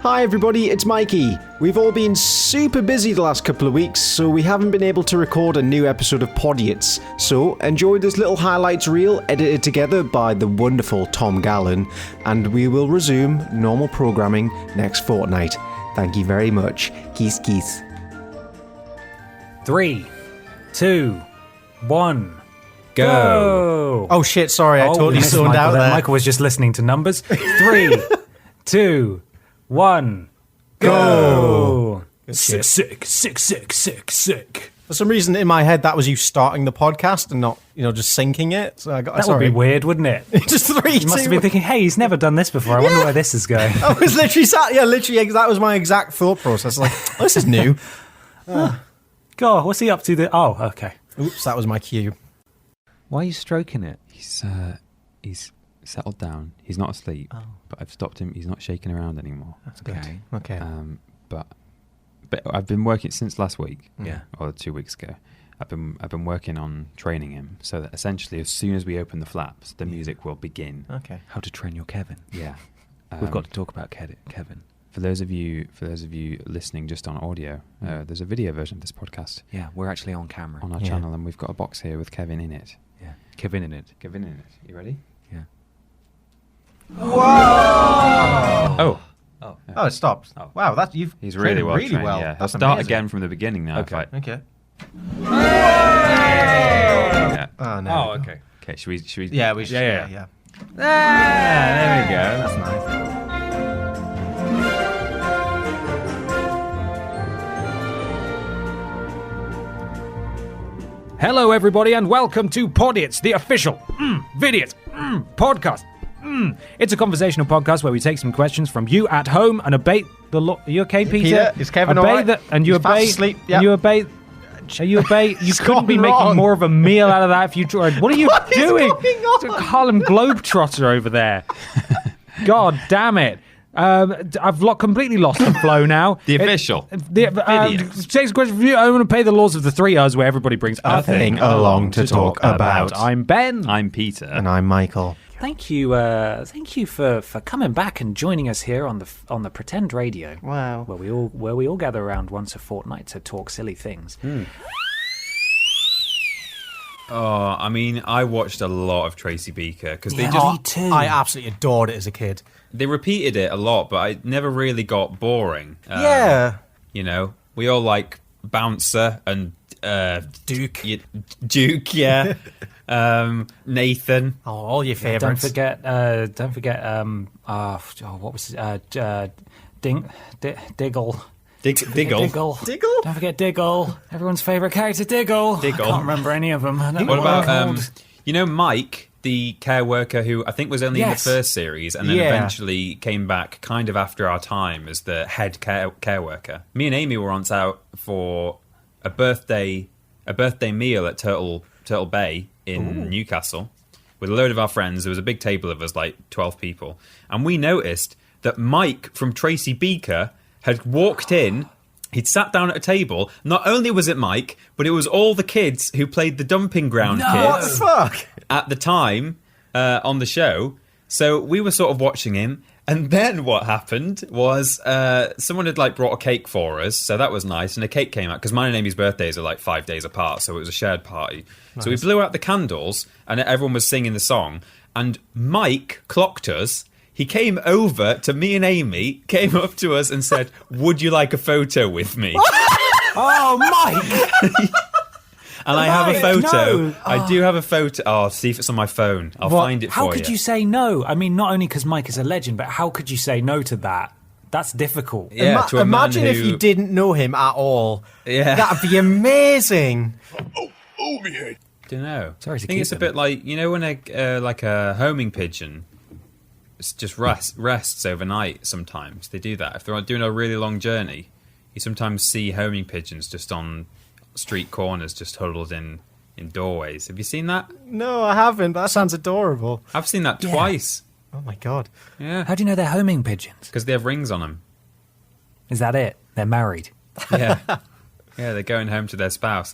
Hi everybody, it's Mikey. We've all been super busy the last couple of weeks, so we haven't been able to record a new episode of Podiots. So enjoy this little highlights reel edited together by the wonderful Tom Gallen, and we will resume normal programming next fortnight. Thank you very much. Kiss kiss. 3, 2, 1, go! Oh shit, sorry, I totally zoned out there. Michael was just listening to numbers. 3, 2, 1, go! Sick. For some reason in my head that was you starting the podcast and not, just syncing it. So That would be weird, wouldn't it? Just 3, 2. You must have been thinking, hey, he's never done this before. I wonder where this is going. I was literally that was my exact thought process. Like, oh, this is new. God, what's he up to? Oh, okay. Oops, that was my cue. Why are you stroking it? He's settled down. He's not asleep. Oh. But I've stopped him. He's not shaking around anymore. That's good. Okay. But I've been working since last week. Yeah. Or 2 weeks ago. I've been working on training him so that essentially as soon as we open the flaps, the music will begin. Okay. How to train your Kevin. Yeah. We've got to talk about Kevin. For those of you listening just on audio, there's a video version of this podcast. Yeah, we're actually on camera. On our channel, and we've got a box here with Kevin in it. Yeah. Kevin in it. You ready? Yeah. Whoa! Oh, it stopped. Oh. Wow, he's really well really trained, well. Yeah. I'll That's start amazing. again from the beginning now. Okay. Yeah. Oh no. Okay. Okay. Should we? Yeah, we should. Yeah. Yeah. There we go. That's nice. Hello, everybody, and welcome to Podiots, the official Vidiots podcast. It's a conversational podcast where we take some questions from you at home and obey the law. Are you okay, Peter? Is Kevin obey all right? And you He's fast obey. asleep, And yeah. you obey. You couldn't be gone making wrong? more of a meal out of that if you tried. What are you What is doing? going It's a on? Harlem Globetrotter over there. God damn it. I've completely lost the flow now. The official. Takes a question from you. I want to pay the laws of the three Us where everybody brings A thing along to talk about. I'm Ben. I'm Peter. And I'm Michael. Thank you for coming back and joining us here on the Pretend Radio. Wow. Where we all gather around once a fortnight to talk silly things. Oh, I mean, I watched a lot of Tracey Beaker because Me too. I absolutely adored it as a kid. they repeated it a lot, but it never really got boring. Yeah. We all like Bouncer and Duke. Duke, yeah. Nathan. Oh, all your Don't favourites. forget. What was it? Diggle. Diggle. Diggle? Don't forget Diggle. Everyone's favourite character, Diggle. Diggle. I can't remember any of them. I don't What know they're about called. Mike, the care worker who I think was only in the Yes. first series and then Yeah. eventually came back kind of after our time as the head care worker. Me and Amy were once out for a birthday meal at Turtle Bay in Newcastle with a load of our friends. There was a big table of us, like 12 people, and we noticed that Mike from Tracey Beaker had walked in. He'd sat down at a table. Not only was it Mike, but it was all the kids who played the Dumping Ground What kids the fuck? at the time on the show. So we were sort of watching him. And then what happened was someone had brought a cake for us. So that was nice. And a cake came out because mine and Amy's birthdays are 5 days apart. So it was a shared party. Nice. So we blew out the candles and everyone was singing the song. And Mike clocked us. He came over to me and Amy, came up to us and said, "Would you like a photo with me?" Oh, Mike! And I have a photo. No. I do have a photo. Oh, see if it's on my phone. I'll find it for you. How could you say no? I mean, not only because Mike is a legend, but how could you say no to that? That's difficult. Yeah, to a man Imagine if who- you didn't know him at all. Yeah. That'd be amazing. Don't know. Sorry to I think keep it's a them. bit like when a homing pigeon just rests overnight. Sometimes they do that if they're doing a really long journey. You sometimes see homing pigeons just on street corners, just huddled in doorways. Have you seen that? No, I haven't. That sounds adorable. I've seen that Yeah. twice. Oh my god. Yeah, How do you know they're homing pigeons? because they have rings on them. Is that it? They're married. Yeah, yeah, they're going home to their spouse.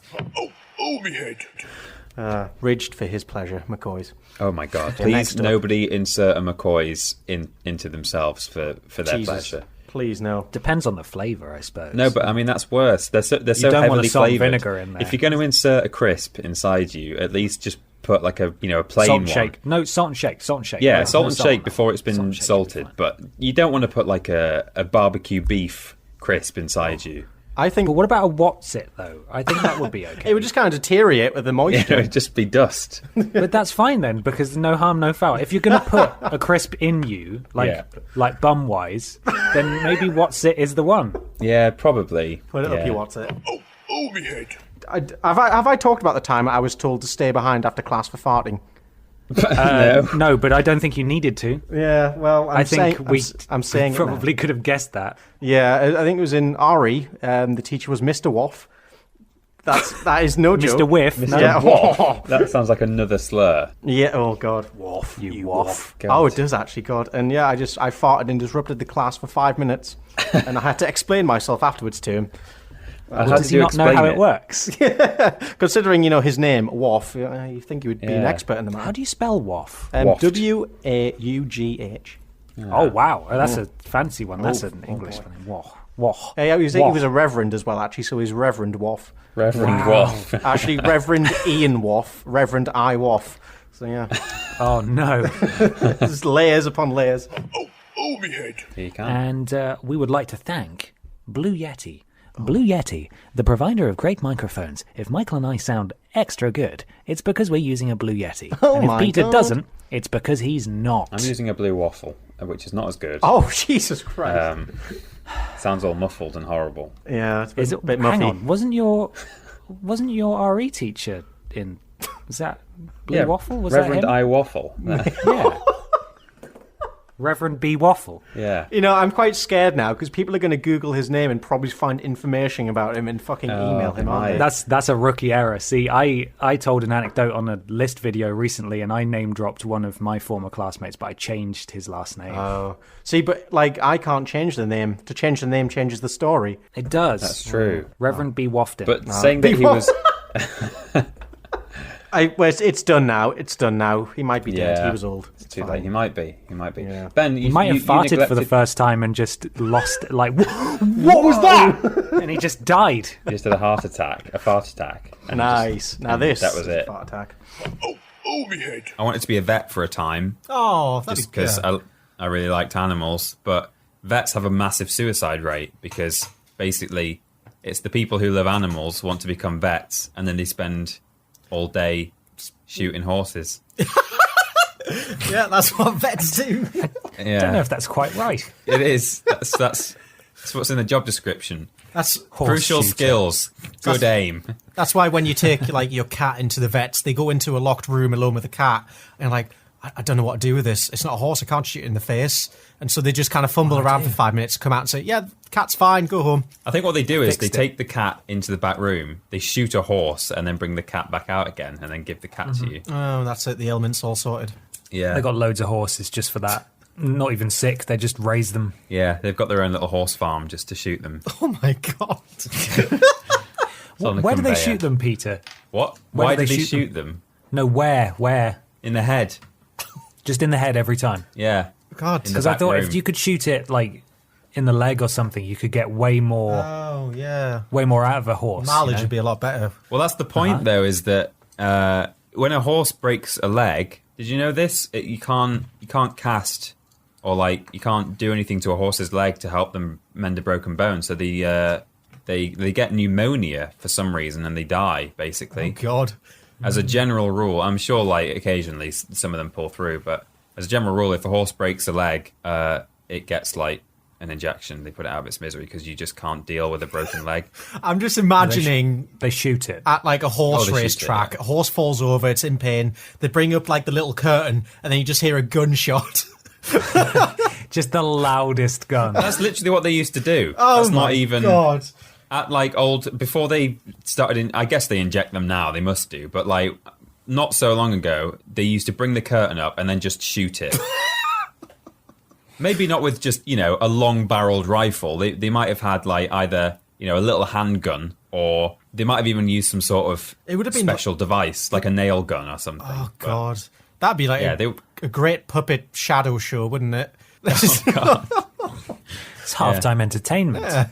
Ridged for his pleasure, McCoy's. Oh my God! next Please, up. nobody insert a McCoy's into themselves for their Jesus. pleasure. Please, no. Depends on the flavour, I suppose. No, but I mean that's worse. They're so don't want heavily a salt and flavoured. vinegar in there. If you're going to insert a crisp inside you, at least just put like a plain salt and one. shake. No, salt and shake. Salt and shake. Yeah, No, salt no and shake before it's been Salt and shake salted. would be fine. But you don't want to put like a barbecue beef crisp inside you. I think But what about a what's it though? I think that would be okay. it would just kind of deteriorate with the moisture. It'd just be dust. But that's fine then, because no harm, no foul. If you're going to put a crisp in you, like bum wise, then maybe what's it is the one. Yeah, probably. Put it yeah. up your what's it. Oh, me head. Have I talked about the time I was told to stay behind after class for farting? No. No, but I don't think you needed to. Yeah, well, I think I'm saying it now. probably could have guessed that. Yeah, I think it was in RE. The teacher was Mr. Waff. That is no joke. Mr. Whiff. No. Yeah. Waff. That sounds like another slur. Yeah. Oh God. Waff. You waff. God. Oh, it does actually, God. And yeah, I farted and disrupted the class for 5 minutes, and I had to explain myself afterwards to him. How Does did he you not know explain how it? it works? Considering his name, Waff, you think you would be an Yeah. expert in the matter. How do you spell waff? Waft. Waugh. Oh, wow. That's a fancy one. That's an English one. Waff. Waff. He was a reverend as well, actually, so he's Reverend Waff. Reverend Waff. Actually, Reverend Ian Waff, Reverend I Waff. So yeah, Oh, no. there's layers upon layers. Oh, me head. You can. And we would like to thank Blue Yeti. Blue Yeti, the provider of great microphones. If Michael and I sound extra good, it's because we're using a Blue Yeti. Oh and if my Peter God. doesn't, it's because he's not. I'm using a blue waffle, which is not as good. Oh Jesus Christ! Sounds all muffled and horrible. Yeah, it's a bit, Is it? bit Hang muffy. on, wasn't your RE teacher in? Was that Blue Waffle? Was Reverend that him? I Waffle. Yeah. Reverend B Waffle. Yeah. I'm quite scared now because people are going to Google his name and probably find information about him and fucking email him. Aren't they? That's a rookie error. See, I told an anecdote on a list video recently, and I name dropped one of my former classmates, but I changed his last name. Oh, see, but I can't change the name. To change the name changes the story. It does. That's true. Reverend B Wafton. But saying that he was... It's done now. It's done now. He might be dead. Yeah. He was old. It's too late. He might be. Yeah. Ben, he might have farted for the first time and just lost, like, What was that? and he just died. He just had a heart attack, a fart attack. and Nice. Now and this. that was is a it. Fart attack. Oh, me head. I wanted to be a vet for a time, Oh, just because I really liked animals. But vets have a massive suicide rate because basically it's the people who love animals want to become vets, and then they spend all day shooting horses. Yeah, that's what vets do. I don't know if that's quite right. It is. That's what's in the job description. That's Crucial shooter. skills, good aim. That's why when you take like your cat into the vets, they go into a locked room alone with the cat, and like, I don't know what to do with this. It's not a horse. I can't shoot it in the face. And so they just kind of fumble around for 5 minutes, come out and say, "Yeah, cat's fine. Go home." I think what they do is they Fixed it. take the cat into the back room, they shoot a horse, and then bring the cat back out again, and then give the cat to you. Oh, that's it. The ailment's all sorted. Yeah, They got loads of horses just for that. Not even sick. They just raise them. yeah, they've got their own little horse farm just to shoot them. Oh my god. On the Where do they conveyor. shoot them, Peter? What? Where Why do did they they shoot shoot them? No, where? In the head. Just in the head every time. Yeah. God. In the Because I back thought room. if you could shoot it like in the leg or something, you could get way more Oh yeah. out of a horse. Mileage you know? would be a lot better. Well, that's the point, though, is that when a horse breaks a leg, did you know this? You can't cast or like you can't do anything to a horse's leg to help them mend a broken bone. So they get pneumonia for some reason and they die basically. Oh god. As a general rule, I'm sure like occasionally some of them pull through, but as a general rule, if a horse breaks a leg, it gets like an injection. They put it out of its misery because you just can't deal with a broken leg. I'm just imagining They shoot it. at like a horse Oh, they race shoot it, track. yeah. A horse falls over, it's in pain. They bring up like the little curtain, and then you just hear a gunshot. Just the loudest gun. That's literally what they used to do. Oh That's my not even god. at like old before they started in. I guess they inject them now. They must do, but like not so long ago, they used to bring the curtain up and then just shoot it. Maybe not with just a long-barreled rifle. They might have had like either a little handgun or they might have even used some sort of It would have been special device like a nail gun or something. Oh But- god. That'd be like Yeah, a great puppet shadow show, wouldn't it? Oh, It's halftime entertainment. Yeah.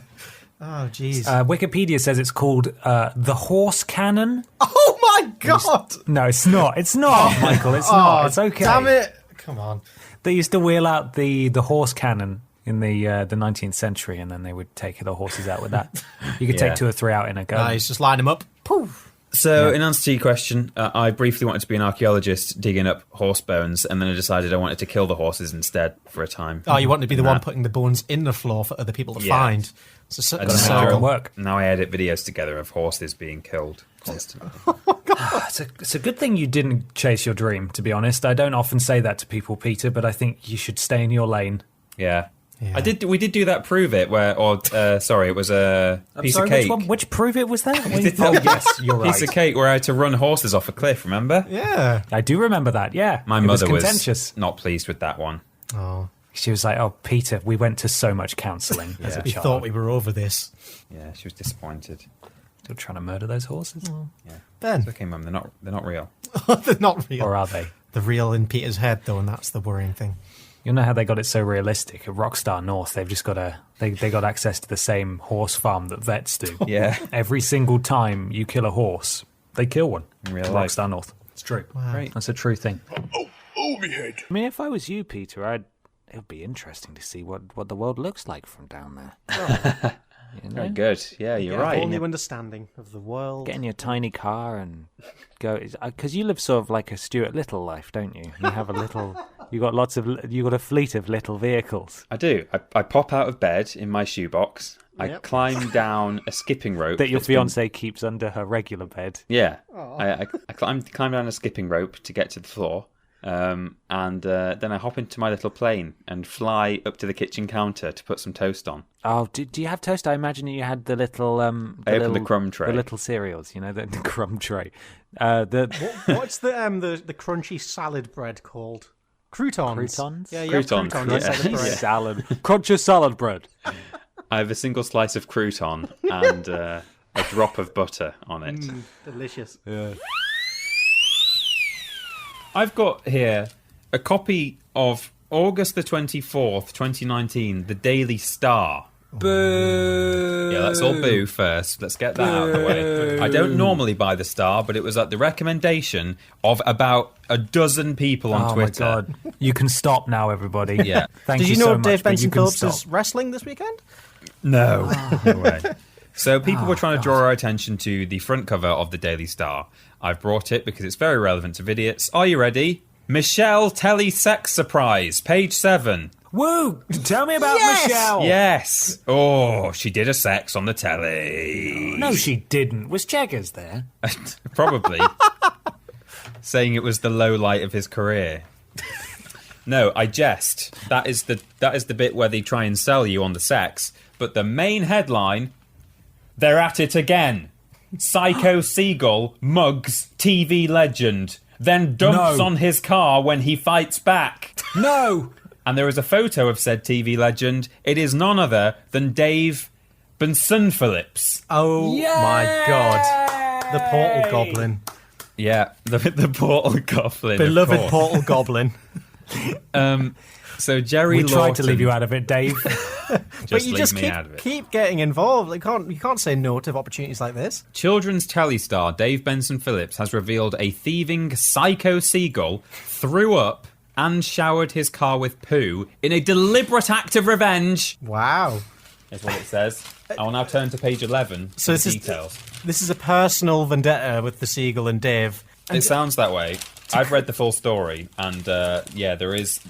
Oh, jeez. Wikipedia says it's called the horse cannon. Oh, my God. No, it's not. It's not, Michael. It's not. It's okay. Damn it. Come on. They used to wheel out the horse cannon in the 19th century, and then they would take the horses out with that. You could take 2 or 3 out in a go. Nice. Just line them up. Poof. So, in answer to your question, I briefly wanted to be an archaeologist digging up horse bones, and then I decided I wanted to kill the horses instead for a time. Oh, you wanted to be the one putting the bones in the floor for other people to find. So, And Make it work. now I edit videos together of horses being killed constantly. It's a good thing you didn't chase your dream, to be honest. I don't often say that to people, Peter, but I think you should stay in your lane. Yeah. We did do that prove it where, it was a piece of cake. Which prove it was that? did Oh, that. yes, you're right. Piece of cake where I had to run horses off a cliff, remember? Yeah. I do remember that, yeah. My It mother was contentious. not pleased with that one. Oh. She was like, oh, Peter, we went to so much counselling as a We child. thought we were over this. Yeah, she was disappointed. Still trying to murder those horses? Yeah. Ben. It's okay, Mum, they're not real. They're not real. Or are they? They're real in Peter's head, though, and that's the worrying thing. You know how they got it so realistic? At Rockstar North, they've just got they got access to the same horse farm that vets do. Yeah. Every single time you kill a horse, they kill one. In real life. Rockstar North. It's true. Great. That's a true thing. Oh, me head. I mean, if I was you, Peter, it would be interesting to see what the world looks like from down there. You know? Very good. Yeah, you're A right. whole new understanding of the world. Get in your tiny car and go, because you live sort of like a Stuart Little life, don't you? You have you got a fleet of little vehicles I do. I pop out of bed in my shoebox. I climb down a skipping rope that your that's been- fiance keeps under her regular bed. Yeah, I climb down a skipping rope to get to the floor, and then I hop into my little plane and fly up to the kitchen counter to put some toast on. Oh, do you have toast? I imagine you had the little. I opened the crumb tray. The little cereals, you know, the crumb tray. What's the crunchy salad bread called? Croutons. Croutons? Yeah, you have Croutons, croutons yeah. inside the bread. Salad, cruncher salad bread. I have a single slice of crouton and a drop of butter on it. Delicious. I've got here a copy of August the 24th, 2019, the Daily Star. Boo! Yeah, let's all boo first. Let's get that out of the way. I don't normally buy the Star, but it was at the recommendation of about a dozen people on Twitter. Oh, my God. You can stop now, everybody. Yeah. Thank Did you you know so much, Dave but you Benson can Phillips stop. is wrestling this weekend? No. No way. So people were trying to draw our attention to the front cover of the Daily Star. I've brought it because it's very relevant to Vidiots. Are you ready? Michelle Telly sex surprise, page 7. Woo! Tell me about Michelle. Yes. Oh, she did a sex on the telly. No, she didn't. Was Jaggers there? Probably. Saying it was the low light of his career. No, I jest. That is the bit where they try and sell you on the sex. But the main headline, they're at it again. Psycho Seagull mugs TV legend, then dumps No. on his car when he fights back. No! And there is a photo of said TV legend. It is none other than Dave Benson Phillips. Oh my God. The Portal Goblin. Yeah, the Portal Goblin. Beloved of course. Portal Goblin. So Jerry We Lawton. tried to leave you out of it, Dave. But you leave just me out of it. keep getting involved. You can't say no to opportunities like this. Children's telly star Dave Benson Phillips has revealed a thieving psycho seagull threw up and showered his car with poo in a deliberate act of revenge. Wow. Is what it says. I will now turn to page 11 So for this details. This is a personal vendetta with the seagull and Dave. It sounds that way. I've read the full story, and there is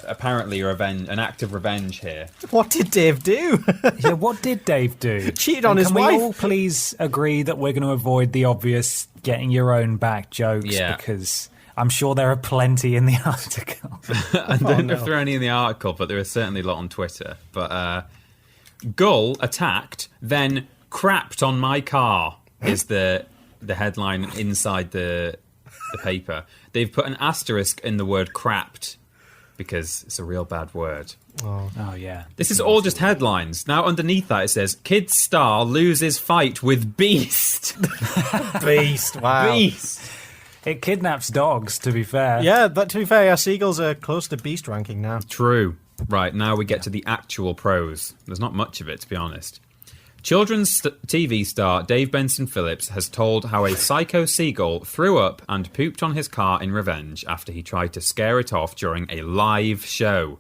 apparently an act of revenge here. What did Dave do? Yeah, what did Dave do? Cheated on And his can wife. we all please agree that we're going to avoid the obvious getting your own back jokes? Yeah. Because I'm sure there are plenty in the article. I don't know if there are any in the article, but there are certainly a lot on Twitter. But Gull attacked, then crapped on my car is the headline inside the paper. They've put an asterisk in the word crapped because it's a real bad word. Oh, yeah. This is all just headlines. Now underneath that it says, Kid star loses fight with Beast. Beast. Wow. Beast. It kidnaps dogs, to be fair. Yeah, but to be fair, seagulls are close to beast ranking now. True. Right, now we get to the actual prose. There's not much of it, to be honest. Children's TV star Dave Benson Phillips has told how a psycho seagull threw up and pooped on his car in revenge after he tried to scare it off during a live show.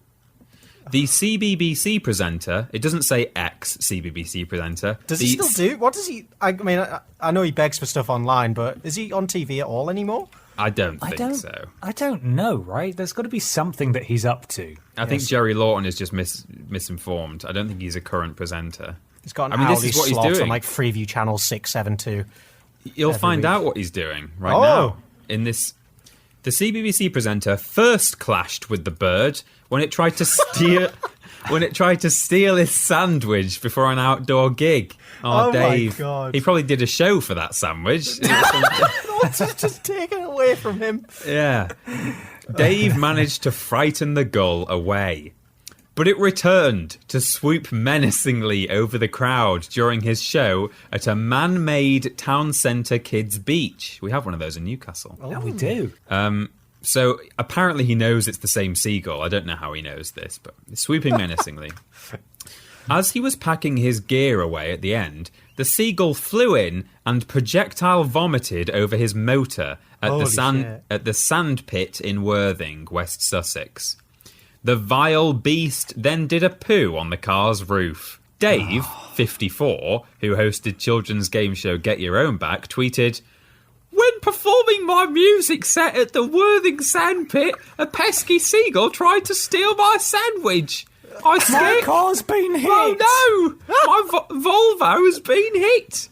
The CBBC presenter, it doesn't say ex-CBBC presenter. Does he still do? What does he... I mean, I know he begs for stuff online, but is he on TV at all anymore? I don't think so. I don't know, right? There's got to be something that he's up to. I think Jerry Lawton is just misinformed. I don't think he's a current presenter. He's got an hourly slot on like Freeview Channel 672. You'll find out what he's doing right now. In this, the CBBC presenter first clashed with the bird when it tried to steal his sandwich before an outdoor gig. Oh, Dave! My God. He probably did a show for that sandwich. Just taken away from him. Yeah. Dave managed to frighten the gull away, but it returned to swoop menacingly over the crowd during his show at a man-made town centre kids' beach. We have one of those in Newcastle. Oh, we do. So apparently he knows it's the same seagull. I don't know how he knows this, but it's swooping menacingly. As he was packing his gear away at the end, the seagull flew in and projectile vomited over his motor at the sand pit in Worthing, West Sussex. The vile beast then did a poo on the car's roof. Dave, 54, who hosted children's game show Get Your Own Back, tweeted, "When performing my music set at the Worthing sandpit, a pesky seagull tried to steal my sandwich. My car's been hit. Oh no! My Volvo's been hit.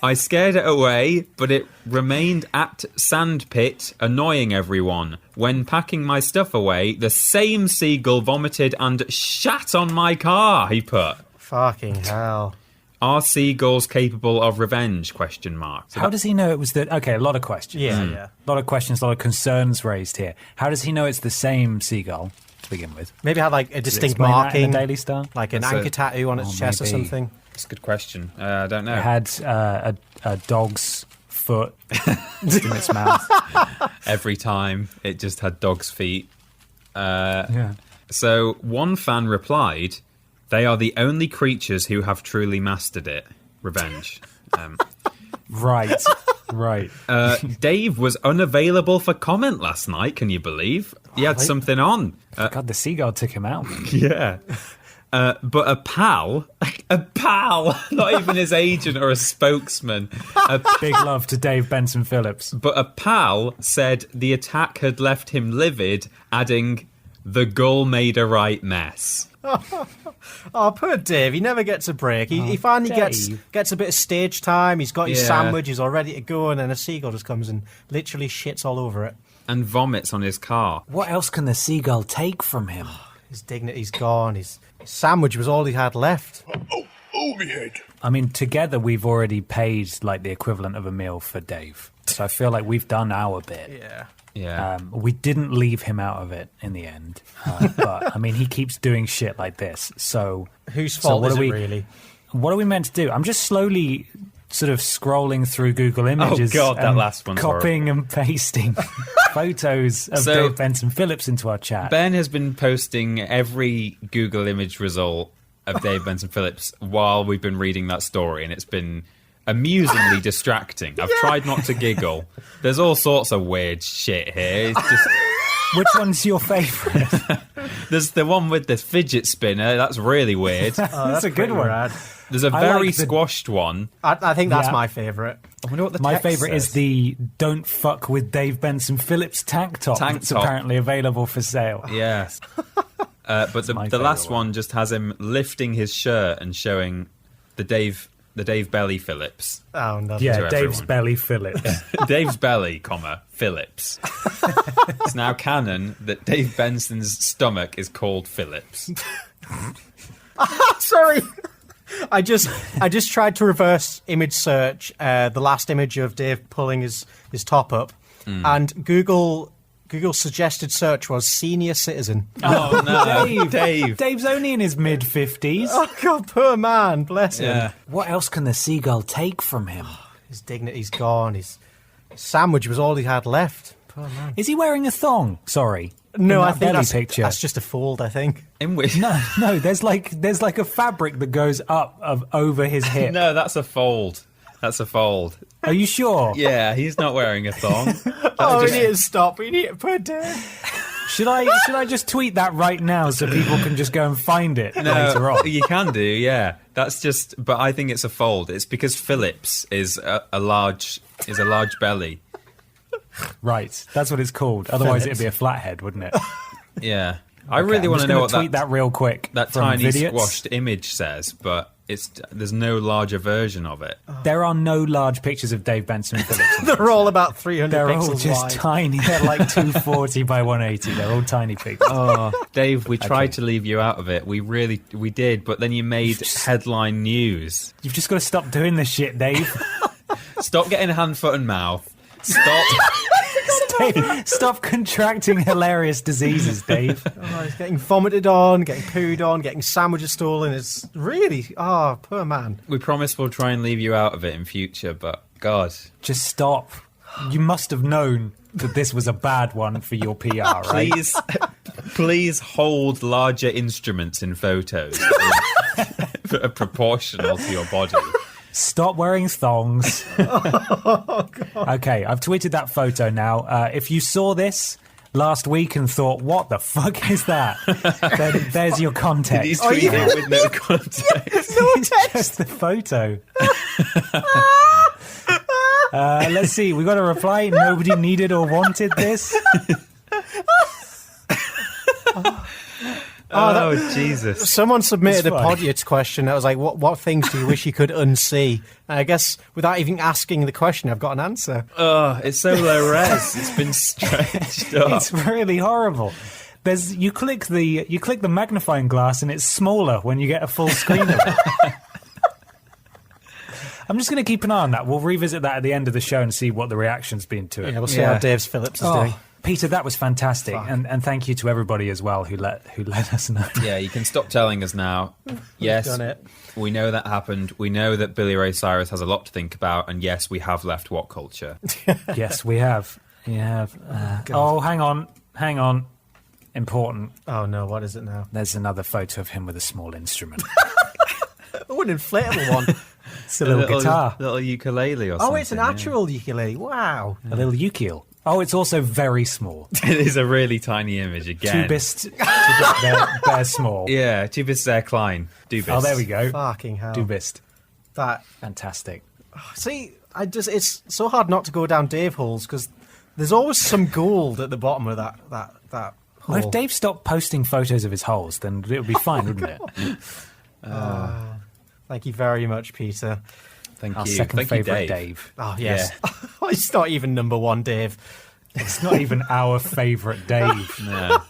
I scared it away, but it remained at sandpit, annoying everyone. When packing my stuff away, the same seagull vomited and shat on my car," he put. Fucking hell. Are seagulls capable of revenge? So how does he know it was the... Okay, a lot of questions. Yeah. A lot of questions, a lot of concerns raised here. How does he know it's the same seagull to begin with? Maybe had like a distinct explain that in marking, the Daily Star? like an anchor tattoo on its chest or maybe. something. That's a good question. I don't know. It had a dog's foot in its mouth. Every time it just had dog's feet. Yeah. So one fan replied, "They are the only creatures who have truly mastered it. Revenge." Right. Dave was unavailable for comment last night, can you believe? He had something on. God, the seagull took him out. Yeah. But a pal, not even his agent or a spokesman, Big love to Dave Benson Phillips. but a pal said the attack had left him livid, adding, "The gull made a right mess." Oh, poor Dave. He never gets a break. He finally gets a bit of stage time. He's got his sandwich. He's all ready to go. And then a seagull just comes and literally shits all over it. And vomits on his car. What else can the seagull take from him? His dignity's gone. His sandwich was all he had left. Oh, me head. I mean, together we've already paid like the equivalent of a meal for Dave. So I feel like we've done our bit. Yeah. We didn't leave him out of it in the end. But, I mean, he keeps doing shit like this. So Whose fault is it really? What are we meant to do? I'm just slowly sort of scrolling through Google Images. Oh, God, that and last one's copying and pasting photos of Dave Benson Phillips into our chat. Ben has been posting every Google image result of Dave Benson Phillips while we've been reading that story, and it's been amusingly distracting. I've tried not to giggle. There's all sorts of weird shit here. It's just... Which one's your favourite? There's the one with the fidget spinner. That's really weird. That's a good one. Rad. There's a very squashed one. I think that's my favourite. I wonder what the My text favourite is says. the "Don't fuck with Dave Benson Phillips" tank top. That's apparently available for sale. Yes. But the last one just has him lifting his shirt and showing the Dave belly Phillips. Oh, no. Yeah, Dave's everyone. belly Phillips. Dave's belly, Phillips. It's now canon that Dave Benson's stomach is called Phillips. Sorry. I just tried to reverse image search the last image of Dave pulling his top up, and Google's suggested search was senior citizen. Oh no, Dave. Dave's only in his mid-50s. Oh God, poor man, bless him. Yeah. What else can the seagull take from him? His dignity's gone. His sandwich was all he had left. Poor man. Is he wearing a thong? Sorry. No, in I that think belly picture. that's just a fold, I think. In which No, there's like a fabric that goes up over his hip. no, that's a fold. That's a fold. Are you sure? Yeah, he's not wearing a thong. We need to stop. We need to put it down. Should I just tweet that right now so people can just go and find it later on? You can do, yeah. That's just, but I think it's a fold. It's because Phillips is a large belly. Right, that's what it's called. Otherwise, it'd be a flathead, wouldn't it? Yeah, I really want to know what tweet that real quick. that from tiny Vidiots. squashed image says, but there's no larger version of it. There are no large pictures of Dave Benson Phillips. They're all about 300 They're all pixels just wide. tiny. They're like 240 by 180. They're all tiny pictures. Oh, Dave, we tried to leave you out of it. We did, but then you made headline news. You've just got to stop doing this shit, Dave. Stop getting hand, foot, and mouth. Stop. Dave, stop contracting hilarious diseases, Dave. Oh, he's getting vomited on, getting pooed on, getting sandwiches stolen. It's really, poor man. We promise we'll try and leave you out of it in future, but God. Just stop. You must have known that this was a bad one for your PR, right? Please hold larger instruments in photos that are proportional to your body. Stop wearing thongs. Okay, I've tweeted that photo now. If you saw this last week and thought, what the fuck is that? Then there's your context. He's tweeting it with no context. It's just the photo. Let's see. We got a reply. Nobody needed or wanted this. Jesus. Someone submitted It's a fine. Podiots question that was like, what things do you wish you could unsee? And I guess without even asking the question, I've got an answer. Oh, it's so low res. It's been stretched up. It's really horrible. You click the magnifying glass and it's smaller when you get a full screen of it. I'm just going to keep an eye on that. We'll revisit that at the end of the show and see what the reaction's been to it. Yeah, we'll see how Dave's Phillips is doing. Peter, that was fantastic, and thank you to everybody as well who let us know. Yeah, you can stop telling us now. Yes, done it. We know that happened. We know that Billy Ray Cyrus has a lot to think about, and yes, we have left What Culture. Yes, we have. We have. Hang on. Important. Oh no, what is it now? There's another photo of him with a small instrument. Oh, an inflatable one. It's a little guitar. Little ukulele or something. Oh, it's an actual ukulele. Wow. A little ukulele. Oh, it's also very small. It is a really tiny image again. Tubist. They're small. Yeah, Tubist Klein. Dubist. Oh, there we go. Fucking hell. Dubist. That. Fantastic. See, it's so hard not to go down Dave holes because there's always some gold at the bottom of that hole. Well, if Dave stopped posting photos of his holes, then it would be fine, wouldn't it? Thank you very much, Peter. Thank Our you. second Thank you, favourite Dave. Dave. Oh, yes. It's not even number one, Dave. It's not even our favourite Dave. No.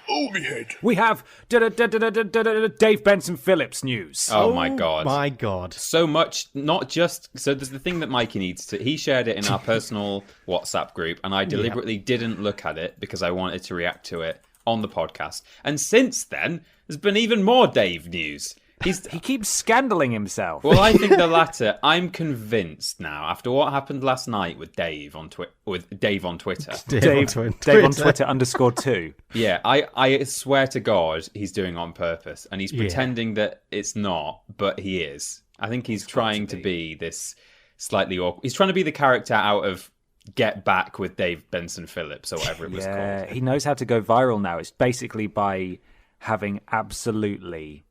Oh, me head. We have Dave Benson Phillips news. Oh my god. My God. So much, not just... So there's the thing that Mikey needs to... He shared it in our personal WhatsApp group, and I deliberately didn't look at it because I wanted to react to it on the podcast. And since then, there's been even more Dave news. He keeps scandaling himself. Well, I think the latter. I'm convinced now, after what happened last night with Dave on Twitter. Dave on Twitter _2. Yeah, I swear to God, he's doing it on purpose, and he's pretending that it's not, but he is. I think he's trying to be this slightly awkward. He's trying to be the character out of Get Back with Dave Benson Phillips, or whatever it was called. He knows how to go viral now. It's basically by having absolutely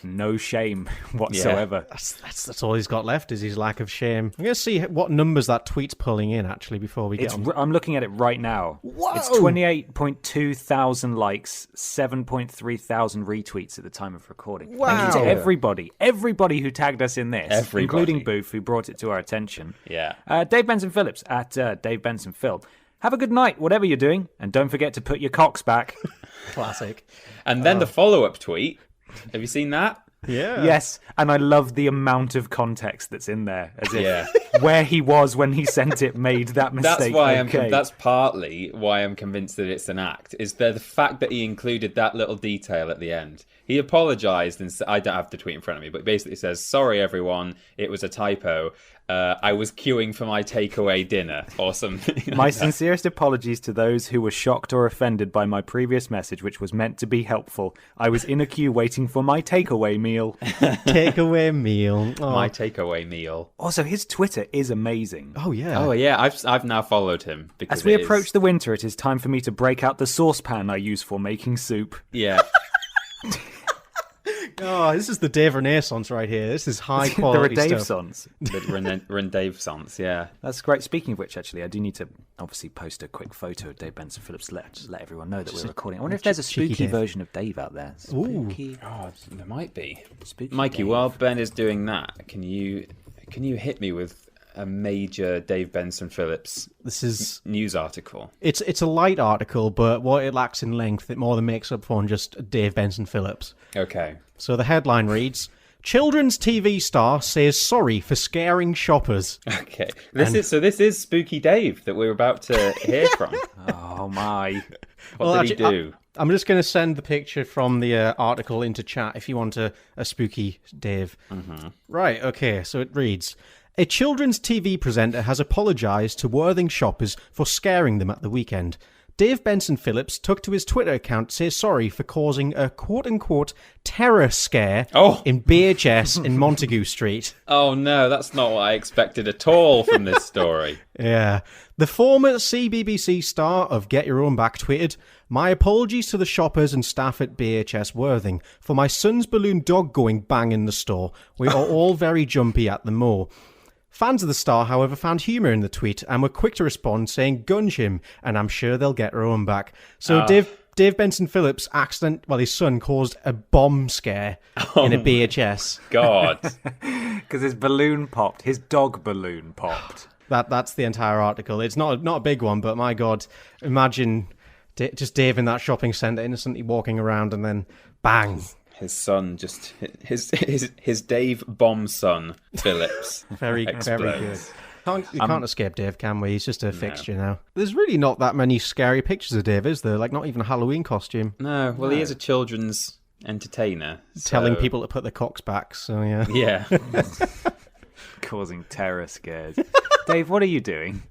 no shame whatsoever. That's all he's got left is his lack of shame. I'm going to see what numbers that tweet's pulling in, actually, before we get on. I'm looking at it right now. Whoa! It's 28.2 thousand likes, 7.3 thousand retweets at the time of recording. Wow. Thank you to everybody who tagged us in this, Everybody. including Booth, who brought it to our attention. Yeah. Dave Benson Phillips at Dave Benson Phil. Have a good night, whatever you're doing, and don't forget to put your cocks back. Classic. And then the follow-up tweet. Have you seen that? Yeah. Yes, and I love the amount of context that's in there, as if Yeah. where he was when he sent it made that mistake. That's why okay. that's partly why I'm convinced that it's an act. Is the fact that he included that little detail at the end. He apologized and I don't have the tweet in front of me, but basically says, "Sorry everyone, it was a typo." I was queuing for my takeaway dinner or something. My sincerest apologies to those who were shocked or offended by my previous message, which was meant to be helpful. I was in a queue waiting for my takeaway meal. Takeaway meal. Oh. My takeaway meal. Also, his Twitter is amazing. Oh, yeah. Oh yeah, I've now followed him because As we approach the winter, it is time for me to break out the saucepan I use for making soup. Yeah. Oh, this is the Dave Renaissance right here. This is high quality There are Dave stuff. sons. The Dave Sans, yeah. That's great. Speaking of which, actually, I do need to obviously post a quick photo of Dave Benson Phillips. Just let everyone know that we're recording. I wonder if there's a cheeky spooky Dave. version of Dave out there. Spooky. Oh, there might be. Spooky Mikey, Dave. while Ben is doing that, can you hit me with a major Dave Benson Phillips This is news article? it's a light article, but what it lacks in length, it more than makes up for on just Dave Benson Phillips. Okay. So the headline reads: Children's TV star says sorry for scaring shoppers. Okay. This is Spooky Dave that we're about to hear from. Oh, my. What did he do? I'm just going to send the picture from the article into chat if you want a spooky Dave. Mm-hmm. Right, okay, so it reads: A children's TV presenter has apologised to Worthing shoppers for scaring them at the weekend. Dave Benson Phillips took to his Twitter account to say sorry for causing a quote-unquote terror scare in BHS in Montague Street. Oh no, that's not what I expected at all from this story. Yeah. The former CBBC star of Get Your Own Back tweeted, "My apologies to the shoppers and staff at BHS Worthing for my son's balloon dog going bang in the store. We are all very jumpy at the mo." Fans of the star, however, found humour in the tweet and were quick to respond, saying gunge him, and I'm sure they'll get their own back. So Dave Benson Phillips' his son caused a bomb scare in a BHS. God. Because his balloon popped. His dog balloon popped. That's the entire article. It's not a big one, but my God, imagine just Dave in that shopping centre innocently walking around and then bang. His son just his Dave bomb son Phillips. Very good. explodes. We can't escape Dave, can we? He's just a fixture now. There's really not that many scary pictures of Dave, is there? Like, not even a Halloween costume. No, well, he is a children's entertainer. Telling so- people to put their cocks back, so yeah. Yeah. Causing terror scares. Dave, what are you doing?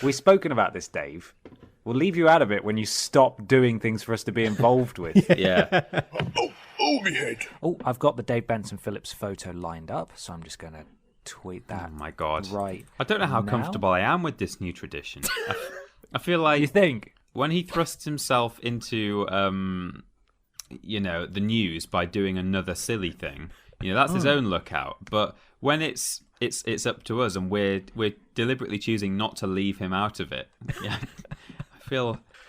We've spoken about this, Dave. We'll leave you out of it when you stop doing things for us to be involved with. Yeah. Oh, me head. Oh, I've got the Dave Benson Phillips photo lined up, so I'm just going to tweet that. Oh my God. Right. I don't know how now. comfortable I am with this new tradition. I feel like You think? when he thrusts himself into, the news by doing another silly thing, that's his own lookout. But when it's up to us and we're deliberately choosing not to leave him out of it, yeah,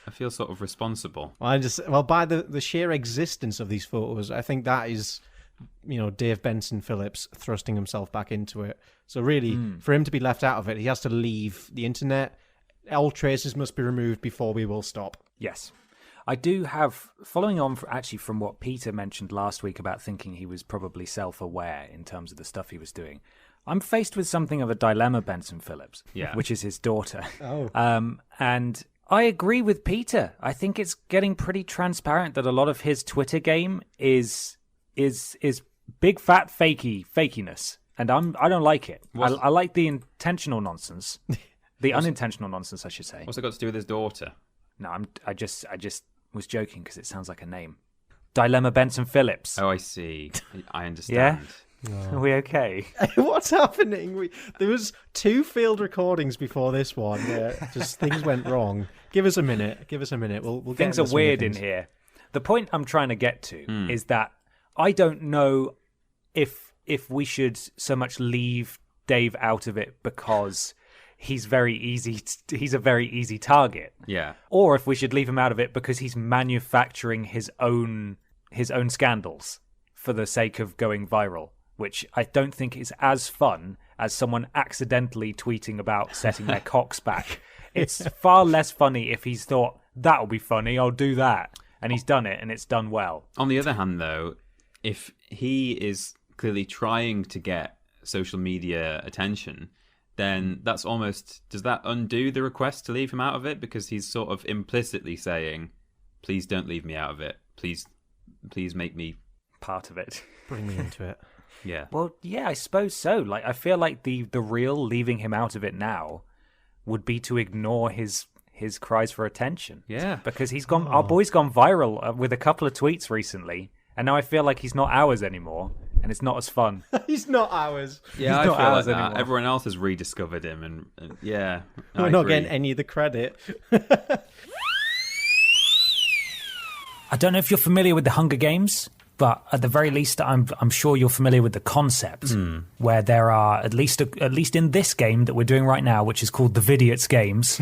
I feel sort of responsible. By the sheer existence of these photos, I think that is, Dave Benson Phillips thrusting himself back into it. So really, for him to be left out of it, he has to leave the internet. All traces must be removed before we will stop. Yes. I do have, following on from what Peter mentioned last week about thinking he was probably self-aware in terms of the stuff he was doing, I'm faced with something of a dilemma, Benson Phillips, which is his daughter. Oh. And I agree with Peter. I think it's getting pretty transparent that a lot of his Twitter game is big fat fakiness, and I don't like it. I like the intentional nonsense, the unintentional nonsense, I should say. What's it got to do with his daughter? No, I just was joking because it sounds like a name. Dilemma Benson Phillips. Oh, I see. I understand. Yeah? Are we okay? What's happening? There was 2 failed recordings before this one. Just things went wrong. Give us a minute. We'll get Things are weird in here. The point I'm trying to get to is that I don't know if we should so much leave Dave out of it because he's a very easy target. Yeah. Or if we should leave him out of it because he's manufacturing his own scandals for the sake of going viral, which I don't think is as fun as someone accidentally tweeting about setting their cocks back. It's far less funny if he's thought, that'll be funny, I'll do that. And he's done it, and it's done well. On the other hand, though, if he is clearly trying to get social media attention, then that's almost... Does that undo the request to leave him out of it? Because he's sort of implicitly saying, please don't leave me out of it. Please make me... Part of it. Bring me into it. Yeah. Well, yeah, I suppose so. Like, I feel like the real leaving him out of it now would be to ignore his cries for attention. Yeah. Because he's gone. Our boy's gone viral with a couple of tweets recently, and now I feel like he's not ours anymore, and it's not as fun. He's not ours. Yeah, I He's feel not like ours that. anymore. Everyone else has rediscovered him, and yeah, We're I not agree. getting any of the credit. I don't know if you're familiar with the Hunger Games, but at the very least, I'm sure you're familiar with the concept, where there are at least in this game that we're doing right now, which is called the Vidiots Games.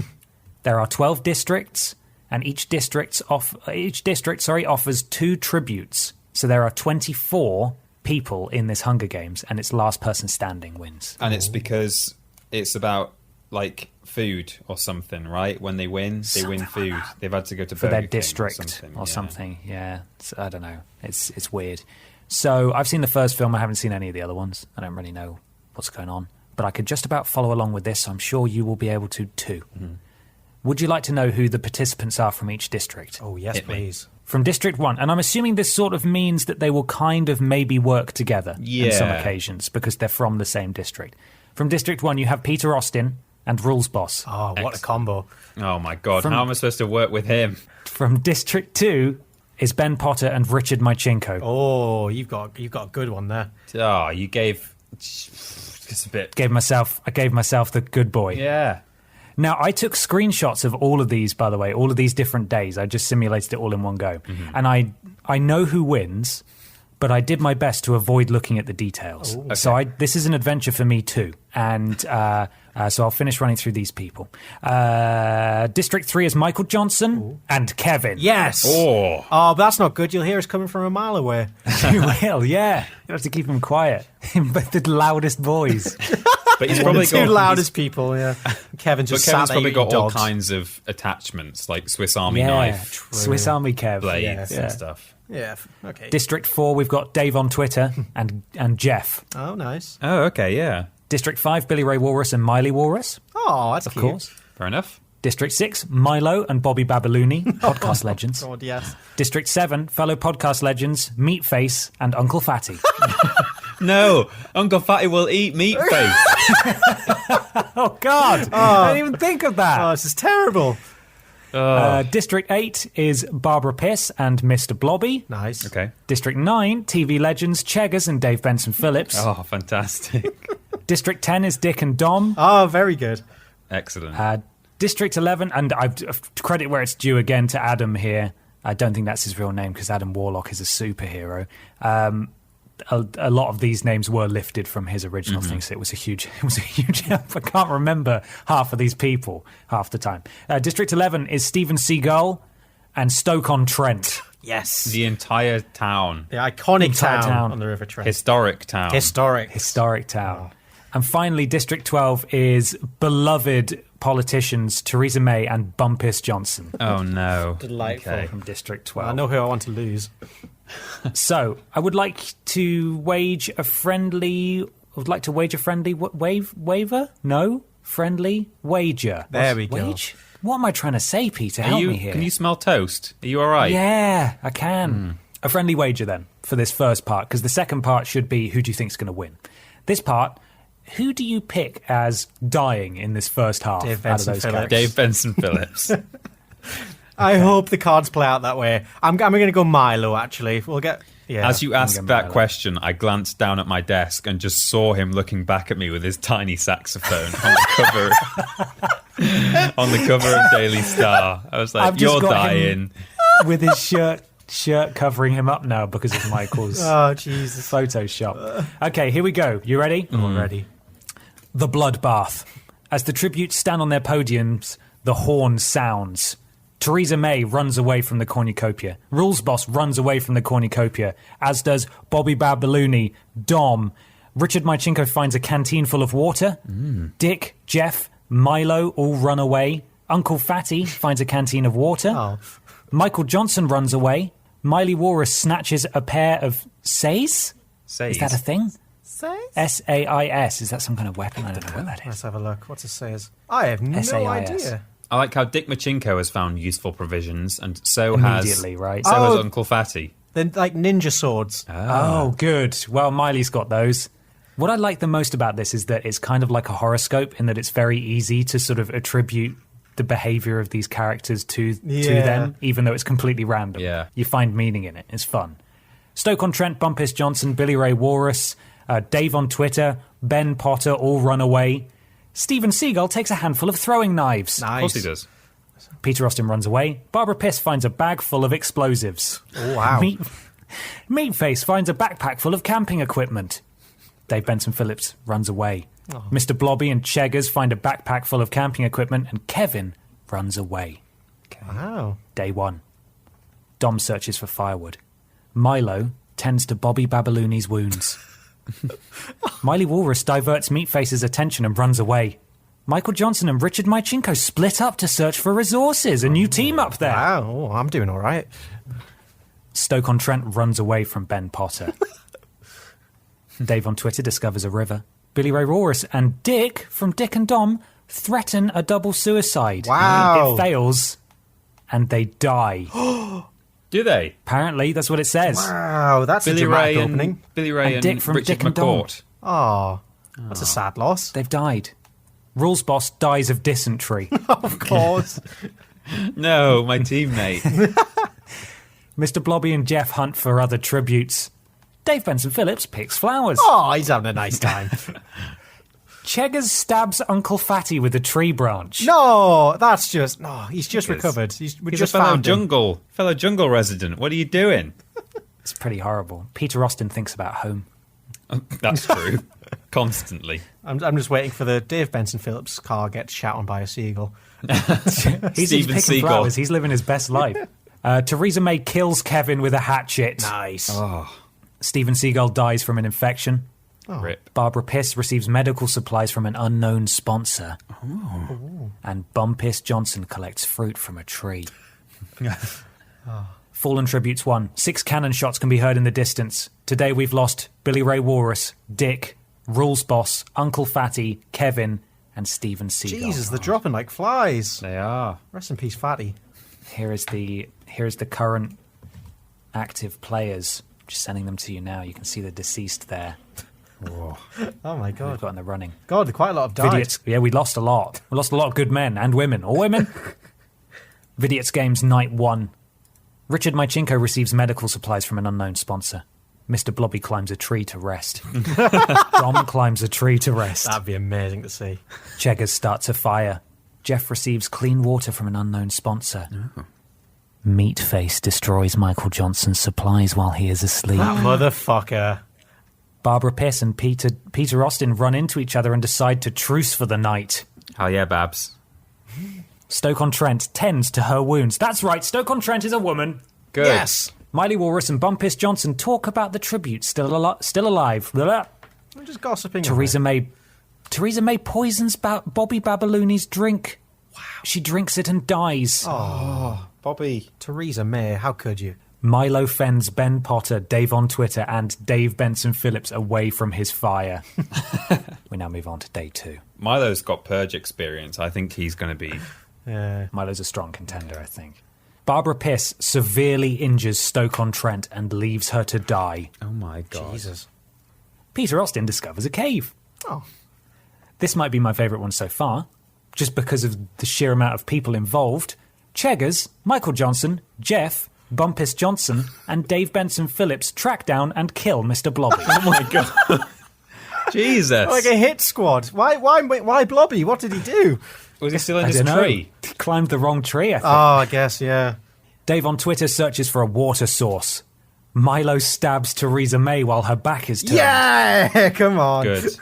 There are 12 districts, and each district offers 2 tributes. So there are 24 people in this Hunger Games, and it's last person standing wins. And it's because it's about like food or something, right? When they win food. They've had to go to For Burger their King district or something. Yeah, I don't know. It's weird. So I've seen the first film. I haven't seen any of the other ones. I don't really know what's going on, but I could just about follow along with this. So I'm sure you will be able to too. Mm-hmm. Would you like to know who the participants are from each district? Oh, yes, Hit me. please. From District 1. And I'm assuming this sort of means that they will kind of maybe work together on some occasions because they're from the same district. From District 1, you have Peter Austin and Rules Boss. Oh, what a combo. Oh my God, From- how am I supposed to work with him? From District 2 is Ben Potter and Richard Mychinko. Oh, you've got a good one there. Oh, you gave just a bit. I gave myself the good boy. Yeah. Now, I took screenshots of all of these, by the way, all of these different days. I just simulated it all in one go. Mm-hmm. And I know who wins, but I did my best to avoid looking at the details. Okay. So this is an adventure for me too. And so I'll finish running through these people. District 3 is Michael Johnson and Kevin. Yes. Oh. Oh, but that's not good. You'll hear us coming from a mile away. You will, yeah. You have to keep them quiet. But the loudest boys. But he's probably the two got loudest people, yeah. Kevin's But just Kevin's sat there probably eating got all dogs. kinds of attachments, like Swiss Army Yeah, knife, Swiss Army Kev. blades, Yeah. and stuff. Yeah, okay. District 4, we've got Dave on Twitter and Jeff. Oh, nice. Oh, okay, yeah, District 5, Billy Ray Walrus and Miley Walrus, Oh, that's of cute. course. fair enough. District 6, Milo and Bobby Babalooni, podcast legends. God, yes. District 7, fellow podcast legends, Meatface and Uncle Fatty. No, Uncle Fatty will eat meat face. Oh, God! I didn't even think of Oh, that. this is terrible. District 8 is Barbara Piss and Mr. Blobby. Nice. Okay. District 9, TV legends, Cheggers and Dave Benson Phillips. Oh, fantastic. District 10 is Dick and Dom. Oh, very good. Excellent. District 11, and I've credit where it's due again to Adam here. I don't think that's his real name because Adam Warlock is a superhero. A lot of these names were lifted from his original thing, so it was a huge help. I can't remember half of these people half the time. District 11 is Stephen Seagull and Stoke-on-Trent. Yes. The entire town. The iconic Entire town, town. on the River Trent. Historic town. Historic town. And finally, District 12 is beloved politicians Theresa May and Bumpus Johnson Oh, no. Delightful. Okay. from District 12. I know who I want to lose. So, I would like to wage a friendly waiver? No? Friendly wager. There we go. Wage? What am I trying to say, Peter? Help me here. Can you smell toast? Are you all right? Yeah, I can. A friendly wager then for this first part, because the second part should be who do you think is going to win. This part, who do you pick as dying in this first half Dave out of Benson those Phillips. characters? Dave Benson Phillips. I hope the cards play out that way. I'm going to go Milo, actually. We'll get... Yeah. As you asked that question, I glanced down at my desk and just saw him looking back at me with his tiny saxophone on the cover of Daily Star. I was like, I've just "You're got dying." With his shirt covering him up now because of Michael's Oh, Jesus. Photoshop. Okay, here we go. You ready? I'm ready. The bloodbath. As the tributes stand on their podiums, the horn sounds. Theresa May runs away from the cornucopia. Rules Boss runs away from the cornucopia, as does Bobby Babalooni, Dom. Richard Mychinko finds a canteen full of water. Dick, Jeff, Milo all run away. Uncle Fatty finds a canteen of water. Oh. Michael Johnson runs away. Miley Walrus snatches a pair of sais. Is that a thing? S-A-I-S. Is that some kind of weapon? I don't know what that is. Let's have a look. What's it says? I have no SAIS. idea. I like how Dick Machinko has found useful provisions, and so has Immediately, right? So has Oh. Uncle Fatty. They're like ninja swords. Oh, good. Well, Miley's got those. What I like the most about this is that it's kind of like a horoscope in that it's very easy to sort of attribute the behavior of these characters to them, even though it's completely random. Yeah. You find meaning in it. It's fun. Stoke-on-Trent, Bumpus Johnson, Billy Ray Walrus, Dave on Twitter, Ben Potter all run away. Stephen Seagull takes a handful of throwing knives. Nice. Of course he does. Peter Austin runs away. Barbara Piss finds a bag full of explosives. Oh, wow. Meatface finds a backpack full of camping equipment. Dave Benson Phillips runs away. Oh. Mr. Blobby and Cheggers find a backpack full of camping equipment, and Kevin runs away. Wow. Day 1. Dom searches for firewood. Milo tends to Bobby Babalooni's wounds. Miley Walrus diverts Meatface's attention and runs away. Michael Johnson and Richard Mychinko split up to search for resources. A new team up there. Wow. Oh, I'm doing all right. Stoke-on-Trent runs away from Ben Potter. Dave on Twitter discovers a river. Billy Ray Walrus and Dick from Dick and Dom threaten a double suicide. Wow. It fails, and they die. Do they? Apparently, that's what it says. Wow, that's Billy a dramatic Ray opening. and Billy Ray And and Dick from Richard Dick and Dom. McCourt. Oh, that's a sad loss. They've died. Rules Boss dies of dysentery. Of course. No, my teammate. Mr. Blobby and Jeff hunt for other tributes. Dave Benson Phillips picks flowers. Oh, he's having a nice time. Cheggers stabs Uncle Fatty with a tree branch. No, that's just... No, he's just recovered. We He's just a fellow found him. fellow jungle resident. What are you doing? It's pretty horrible. Peter Austin thinks about home. That's true. Constantly. I'm just waiting for the Dave Benson Phillips car gets shot on by a seagull. He's Steven picking Seagal. flowers. He's living his best life. Theresa May kills Kevin with a hatchet. Nice. Stephen Seagal dies from an infection. Rip. Barbara Piss receives medical supplies from an unknown sponsor. And Bumpus Johnson collects fruit from a tree. Fallen Tributes 1. 6 cannon shots can be heard in the distance. Today we've lost Billy Ray Walrus, Dick, Rules Boss, Uncle Fatty, Kevin, and Stephen Seagal. Jesus, they're dropping like flies. They are. Rest in peace, Fatty. Here is the current active players. Just sending them to you now. You can see the deceased there. Oh my We've god. got in the running. God, quite a lot of died. Vidiots. Yeah, we lost a lot. We lost a lot of good men and women. All women. Vidiots Games Night 1. Richard Mychinko receives medical supplies from an unknown sponsor. Mr. Blobby climbs a tree to rest. Dom climbs a tree to rest. That'd be amazing to see. Cheggers starts a fire. Jeff receives clean water from an unknown sponsor. Meatface destroys Michael Johnson's supplies while he is asleep. That motherfucker. Barbara Piss and Peter Austin run into each other and decide to truce for the night. Hell yeah, Babs. Stoke-on-Trent tends to her wounds. That's right, Stoke-on-Trent is a woman. Good. Yes. Miley Walrus and Bumpus Johnson talk about the tribute still alive. Blah. I'm just gossiping. Theresa May poisons Bobby Babalooni's drink. Wow. She drinks it and dies. Oh, Bobby. Theresa May, how could you? Milo fends Ben Potter, Dave on Twitter, and Dave Benson Phillips away from his fire. We now move on to day 2. Milo's got purge experience. I think he's going to be... Yeah. Milo's a strong contender, I think. Barbara Piss severely injures Stoke-on-Trent and leaves her to die. Oh my God. Jesus. Peter Austin discovers a cave. Oh. This might be my favourite one so far, just because of the sheer amount of people involved. Cheggers, Michael Johnson, Jeff, Bumpus Johnson, and Dave Benson Phillips track down and kill Mr. Blobby. Oh my God. Jesus. Like a hit squad. Why Blobby? What did he do? Was he still in I his don't know. tree? He climbed the wrong tree, I think. Oh, I guess, yeah. Dave on Twitter searches for a water source. Milo stabs Theresa May while her back is turned. Yeah, come on. Good.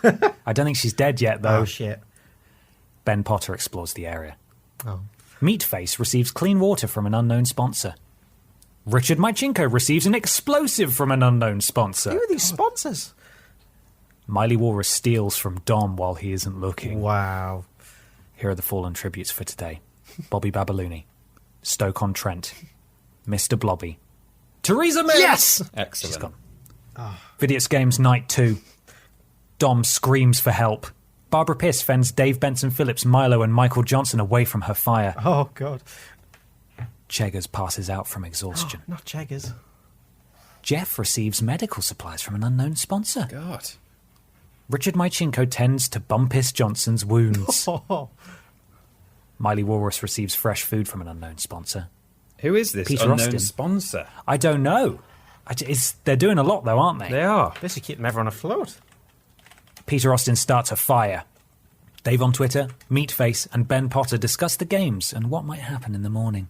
I don't think she's dead yet, though. Oh, shit. Ben Potter explores the area. Oh. Meatface receives clean water from an unknown sponsor. Richard Mychinko receives an explosive from an unknown sponsor. Who are these sponsors? Miley Walrus steals from Dom while he isn't looking. Wow. Here are the fallen tributes for today. Bobby Babalooni, Stoke-on-Trent, Mr. Blobby, Theresa May! Yes! Excellent. She's gone. Vidiots Games Night 2. Dom screams for help. Barbara Piss fends Dave Benson Phillips, Milo, and Michael Johnson away from her fire. Oh, God. Cheggers passes out from exhaustion. Not Cheggers. Jeff receives medical supplies from an unknown sponsor. God. Richard Mychinko tends to Bumpus Johnson's wounds. Miley Walrus receives fresh food from an unknown sponsor. Who is this Peter unknown Austin. sponsor? I don't know. They're doing a lot, though, aren't they? They are. This is keeping everyone afloat. Peter Austin starts a fire. Dave on Twitter, Meatface, and Ben Potter discuss the games and what might happen in the morning.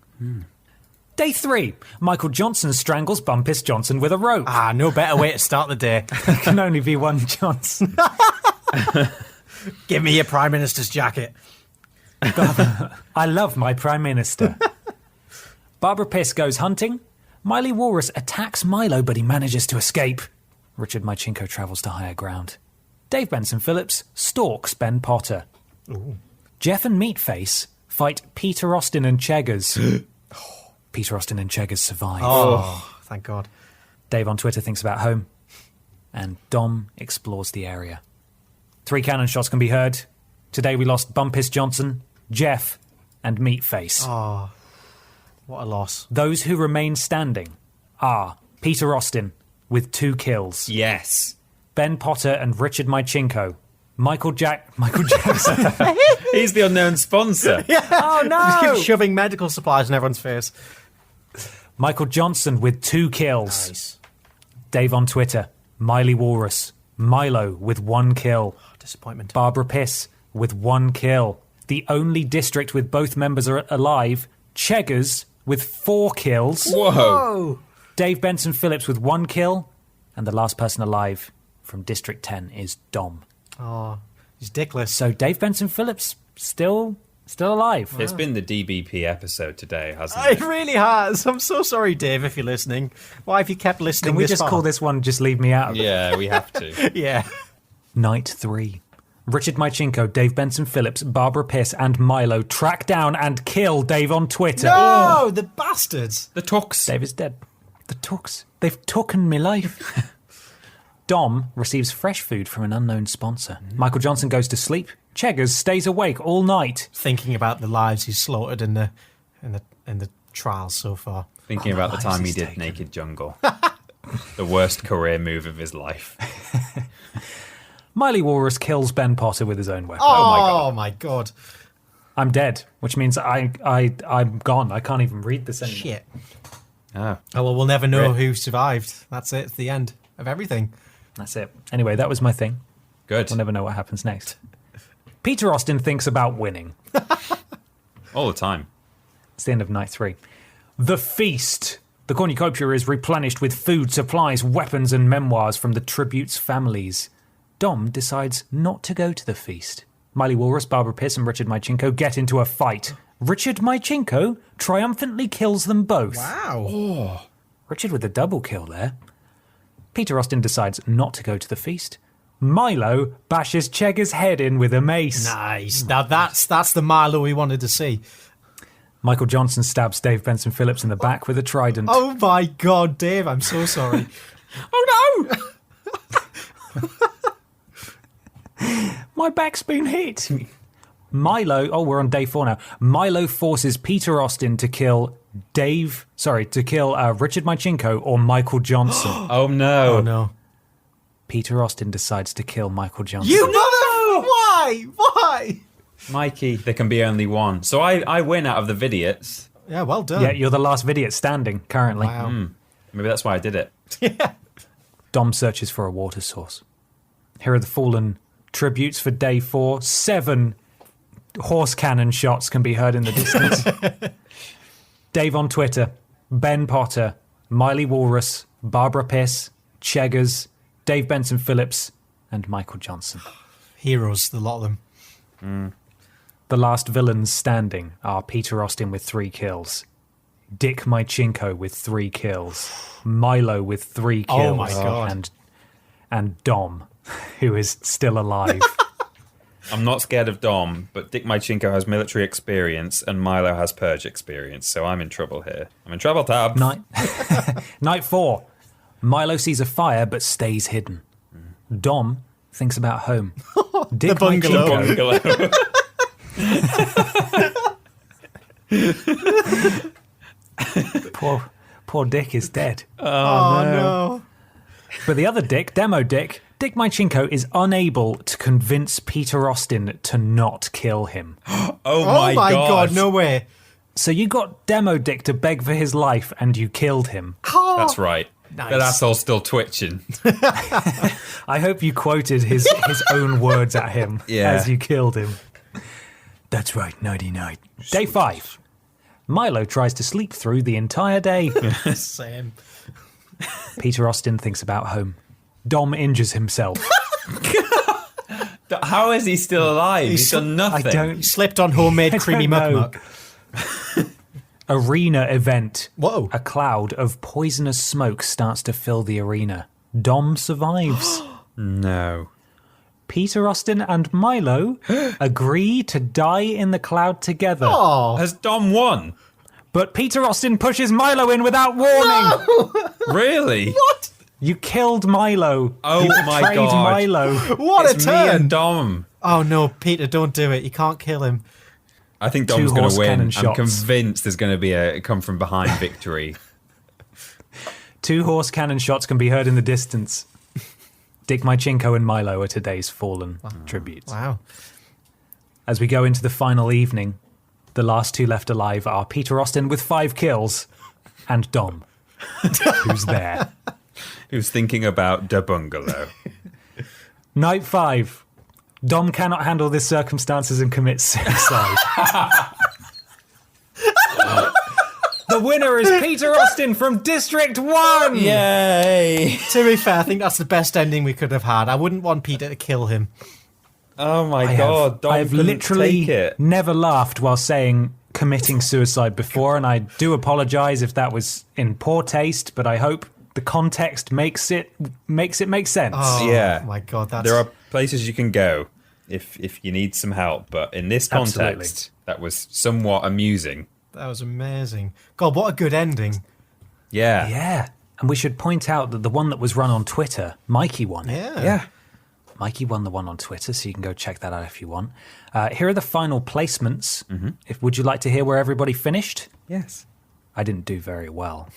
Day 3. Michael Johnson strangles Bumpus Johnson with a rope. No better way to start the day. There can only be one Johnson. Give me your Prime Minister's jacket. I love my Prime Minister. Barbara Piss goes hunting. Miley Walrus attacks Milo, but he manages to escape. Richard Mychinko travels to higher ground. Dave Benson Phillips stalks Ben Potter. Ooh. Jeff and Meatface fight Peter Austin and Cheggers. Peter Austin and Cheggers survive. Oh, thank God. Dave on Twitter thinks about home. And Dom explores the area. 3 cannon shots can be heard. Today we lost Bumpus Johnson, Jeff, and Meatface. Oh, what a loss. Those who remain standing are Peter Austin with 2 kills. Yes. Ben Potter and Richard Mychinko. Michael Jackson. He's the unknown sponsor. Oh, no! Keep shoving medical supplies in everyone's face. Michael Johnson with 2 kills. Nice. Dave on Twitter. Miley Walrus. Milo with 1 kill. Disappointment. Barbara Piss with 1 kill. The only district with both members are alive. Cheggers with 4 kills. Whoa. Dave Benson Phillips with 1 kill. And the last person alive from District 10 is Dom. Oh, he's dickless. So Dave Benson Phillips still alive. It's been the DBP episode today, hasn't It it? really has. I'm so sorry, Dave, if you're listening. Why have you kept listening Can we this just far? call this one Just Leave Me Out of It? Yeah, we have to. Yeah. Night 3. Richard Mychinko, Dave Benson Phillips, Barbara Piss, and Milo track down and kill Dave on Twitter. No, the bastards. The Tux. Dave is dead. The Tooks. They've taken me life. Dom receives fresh food from an unknown sponsor. Michael Johnson goes to sleep. Cheggers stays awake all night. Thinking about the lives he's slaughtered in the trials so far. Thinking about the lives time he he's did taken. Naked Jungle. The worst career move of his life. Miley Walrus kills Ben Potter with his own weapon. Oh my God. I'm dead, which means I'm gone. I can't even read this anymore. Shit. Oh. Oh, well, we'll never know Rip. who survived. That's it. It's the end of everything. That's it. Anyway, that was my thing. Good. We'll never know what happens next. Peter Austin thinks about winning. All the time. It's the end of night 3. The feast. The cornucopia is replenished with food, supplies, weapons, and memoirs from the tributes' families. Dom decides not to go to the feast. Miley Walrus, Barbara Piss, and Richard Mychinko get into a fight. Richard Mychinko triumphantly kills them both. Wow. Richard with a double kill there. Peter Austin decides not to go to the feast. Milo bashes Cheggers' head in with a mace. Nice. Now that's the Milo we wanted to see. Michael Johnson stabs Dave Benson Phillips in the back with a trident. Oh my God, Dave, I'm so sorry. Oh no! My back's been hit. Milo, we're on day 4 now. Milo forces Peter Austin to kill Richard Mychinko or Michael Johnson. Oh no. Oh no. Peter Austin decides to kill Michael Johnson. You mother! Why? Why? Mikey, there can be only one. So I win out of the Vidiots. Yeah, well done. Yeah, you're the last Vidiot standing currently. Wow. Maybe that's why I did it. Yeah. Dom searches for a water source. Here are the fallen tributes for day 4. 7 horse cannon shots can be heard in the distance. Dave on Twitter, Ben Potter, Miley Walrus, Barbara Piss, Cheggers, Dave Benson Phillips, and Michael Johnson. Heroes, the lot of them. The last villains standing are Peter Austin with 3 kills, Dick Mychinko with 3 kills, Milo with 3 kills, Oh my God. and Dom, who is still alive. I'm not scared of Dom, but Dick Mychinko has military experience and Milo has purge experience, so I'm in trouble here. I'm in trouble, Tab. Night 4. Milo sees a fire but stays hidden. Dom thinks about home. Dick The bungalow. Mychinko, poor Poor Dick is dead. Oh, no. But the other Dick, Demo Dick, Dick Mychinko, is unable to convince Peter Austin to not kill him. Oh my God, no way. So you got Demo Dick to beg for his life and you killed him. That's right. Nice. That asshole's still twitching. I hope you quoted his own words at him as you killed him. That's right, nighty-night. Day 5. Milo tries to sleep through the entire day. Same. Peter Austin thinks about home. Dom injures himself. How is he still alive? He's done nothing. He slipped on homemade creamy don't know. muck. Arena event. Whoa. A cloud of poisonous smoke starts to fill the arena. Dom survives. No. Peter Austin and Milo agree to die in the cloud together. Oh. Has Dom won? But Peter Austin pushes Milo in without warning. Really? What? You killed Milo. Oh You my betrayed God. Milo. What It's a me turn. and Dom. Oh, no, Peter, don't do it. You can't kill him. I think Two Dom's going horse to win. cannon I'm shots. convinced there's going to be a come from behind victory. 2 horse cannon shots can be heard in the distance. Dick Mychinko and Milo are today's fallen tributes. Wow. As we go into the final evening, the last 2 left alive are Peter Austin with 5 kills and Dom, who's there. Who's thinking about the bungalow? Night 5. Dom cannot handle the circumstances and commits suicide. The winner is Peter Austin from District 1! Yay! To be fair, I think that's the best ending we could have had. I wouldn't want Peter to kill him. Oh my God! Dom I've couldn't literally take it. never laughed while saying committing suicide before, and I do apologise if that was in poor taste, but I hope the context makes it make sense. Oh, Yeah. my God. That's... There are places you can go if you need some help, but in this context, Absolutely. that was somewhat amusing. That was amazing. God, what a good ending. Yeah. Yeah. And we should point out that the one that was run on Twitter, Mikey won it. Yeah. Mikey won the one on Twitter, so you can go check that out if you want. Here are the final placements. Would you like to hear where everybody finished? Yes. I didn't do very well.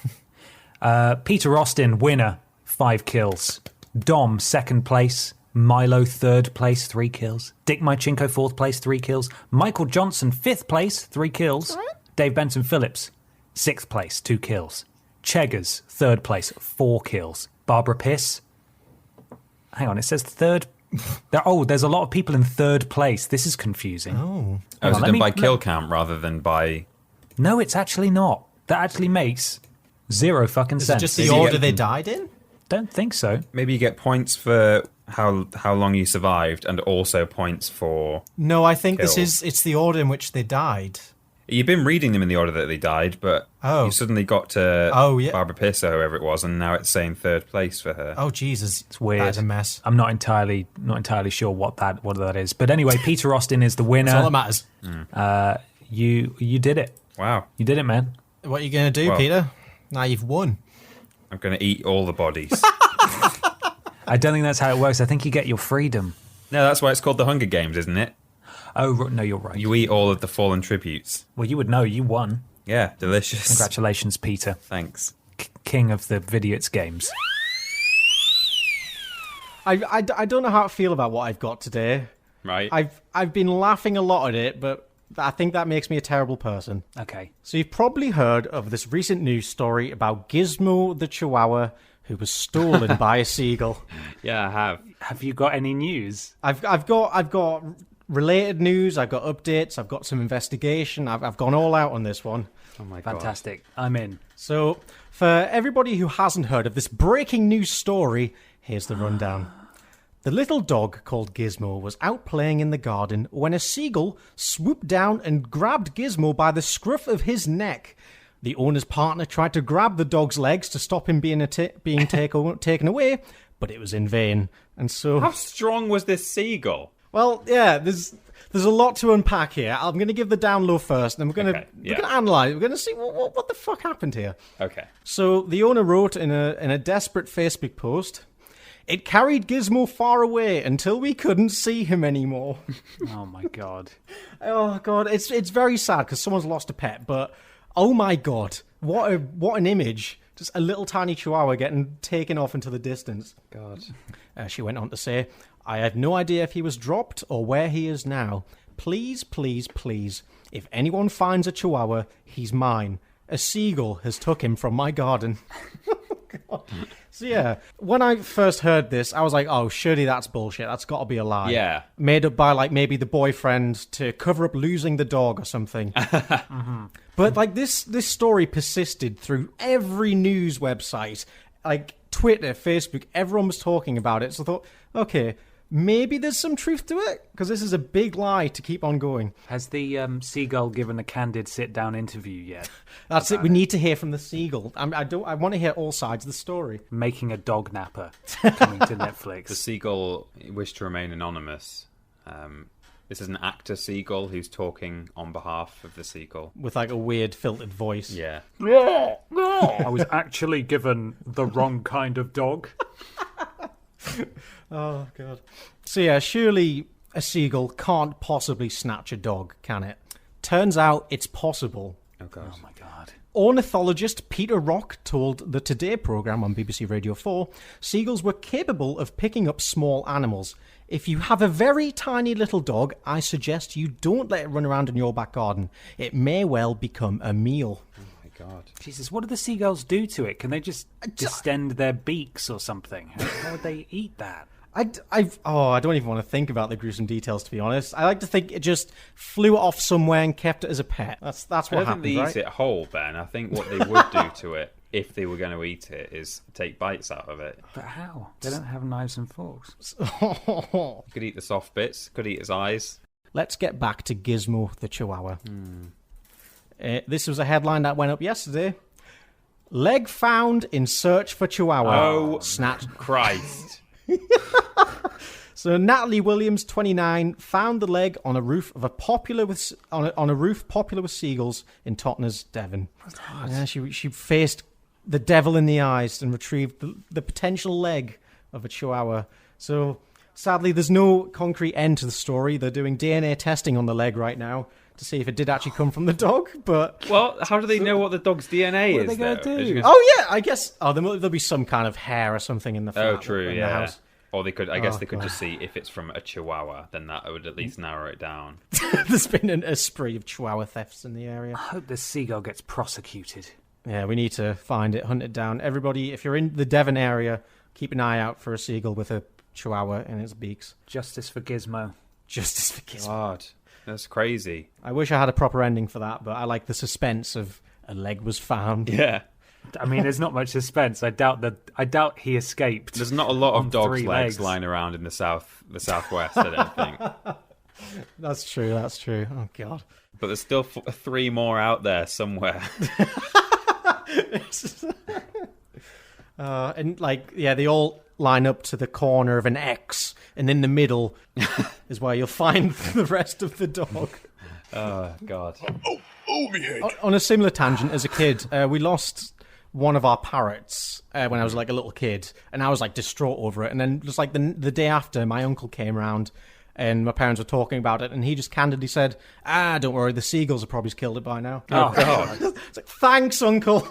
Peter Austin, winner, 5 kills. Dom, 2nd place. Milo, 3rd place, 3 kills. Dick Mychinko, 4th place, 3 kills. Michael Johnson, 5th place, 3 kills. Dave Benson Phillips, 6th place, 2 kills. Cheggers, 3rd place, 4 kills. Barbara Piss. Hang on, it says 3rd. There's a lot of people in 3rd place. This is confusing. Oh. Oh, is it let done me- by kill count rather than by... No, it's actually not. That actually makes 0 fucking Is it sense. just the Maybe you order get- they died in? Don't think so. Maybe you get points for how long you survived and also points for... No, I think Kills. it's the order in which they died. You've been reading them in the order that they died, but Oh. you suddenly got to Oh, yeah. Barbara Piss or whoever it was, and now it's saying 3rd place for her. Oh, Jesus. It's weird. That is a mess. I'm not entirely sure what that is. But anyway, Peter Austin is the winner. That's all that matters. You did it. Wow. You did it, man. What are you going to do, Well- Peter? Now you've won. I'm going to eat all the bodies. I don't think that's how it works. I think you get your freedom. No, that's why it's called the Hunger Games, isn't it? Oh, no, you're right. You eat all of the fallen tributes. Well, you would know. You won. Yeah, delicious. Congratulations, Peter. Thanks. King of the Vidiots games. I don't know how I feel about what I've got today. Right. I've been laughing a lot at it, but I think that makes me a terrible person. Okay. So you've probably heard of this recent news story about Gizmo the Chihuahua who was stolen by a seagull. Yeah, I have. Have you got any news? I've got related news. I've got updates. I've got some investigation. I've gone all out on this one. Oh my god. Fantastic. I'm in. So for everybody who hasn't heard of this breaking news story, here's the rundown. The little dog called Gizmo was out playing in the garden when a seagull swooped down and grabbed Gizmo by the scruff of his neck. The owner's partner tried to grab the dog's legs to stop him being taken away, but it was in vain. And so, How strong was this seagull? well, yeah, there's a lot to unpack here. I'm going to give the down low first, and we're going Okay, yeah. to analyze. We're going to see what the fuck happened here. Okay. So the owner wrote in a desperate Facebook post, "It carried Gizmo far away until we couldn't see him anymore." Oh, my God. Oh god, it's very sad because someone's lost a pet, but oh my god, what an image Just a little tiny chihuahua getting taken off into the distance. God. She went on to say, I have no idea if he was dropped or where he is now. Please, please, please, if anyone finds a chihuahua, he's mine. A seagull has took him from my garden. God. So yeah, when I first heard this, I was like, oh, surely that's bullshit. That's got to be a lie. Yeah. Made up by like maybe the boyfriend to cover up losing the dog or something. But like this story persisted through every news website, like Twitter, Facebook, everyone was talking about it. So I thought, okay, maybe there's some truth to it, because this is a big lie to keep on going. Has the seagull given a candid sit-down interview yet? That's it. We need to hear from the seagull. I want to hear all sides of the story. Making a dog napper coming to Netflix. The seagull wished to remain anonymous. This is an actor seagull who's talking on behalf of the seagull. With like a weird filtered voice. Yeah. I was actually given the wrong kind of dog. Oh, God. So yeah, surely a seagull can't possibly snatch a dog, can it? Turns out it's possible. Oh, God. Oh, my God. Ornithologist Peter Rock told the Today programme on BBC Radio 4 seagulls were capable of picking up small animals. If you have a very tiny little dog, I suggest you don't let it run around in your back garden. It may well become a meal. God. Jesus, what do the seagulls do to it? Can they just distend their beaks or something? How would they eat that? I don't even want to think about the gruesome details, to be honest. I like to think it just flew it off somewhere and kept it as a pet. That's what happened, I don't think they eat it whole, Ben. I think what they would do to it, if they were going to eat it, is take bites out of it. But how? They don't have knives and forks. You could eat the soft bits, could eat its eyes. Let's get back to Gizmo the Chihuahua. This was a headline that went up yesterday. Leg found in search for Chihuahua. Oh, snatched. Christ. So Natalie Williams, 29, found the leg on a roof popular with seagulls in Totnes, Devon. Yeah, she faced the devil in the eyes and retrieved the potential leg of a Chihuahua. So sadly, there's no concrete end to the story. They're doing DNA testing on the leg right now to see if it did actually come from the dog. But well, how do they know what the dog's DNA is? What are they going to do? Oh yeah, I guess. Oh, there'll be some kind of hair or something in the flat. Oh, true. In Yeah. the house. Or they could. I guess they could just see if it's from a Chihuahua. Then that would at least narrow it down. There's been a spree of Chihuahua thefts in the area. I hope this seagull gets prosecuted. Yeah, we need to find it, hunt it down. Everybody, if you're in the Devon area, keep an eye out for a seagull with a Chihuahua in its beaks. Justice for Gizmo. Justice for Gizmo. God, that's crazy. I wish I had a proper ending for that, but I like the suspense of a leg was found. Yeah. I mean, there's not much suspense. I doubt he escaped. There's not a lot of dogs' 3 legs legs lying around in the southwest. I don't think. That's true. Oh God. But there's still 3 more out there somewhere. And they all line up to the corner of an X, and in the middle is where you'll find the rest of the dog. Oh God. Oh, me head. On a similar tangent, as a kid, we lost one of our parrots when I was like a little kid, and I was like distraught over it. And then just like the day after, my uncle came round, and my parents were talking about it, and he just candidly said, don't worry, the seagulls have probably killed it by now. Oh God. It's like, thanks, uncle.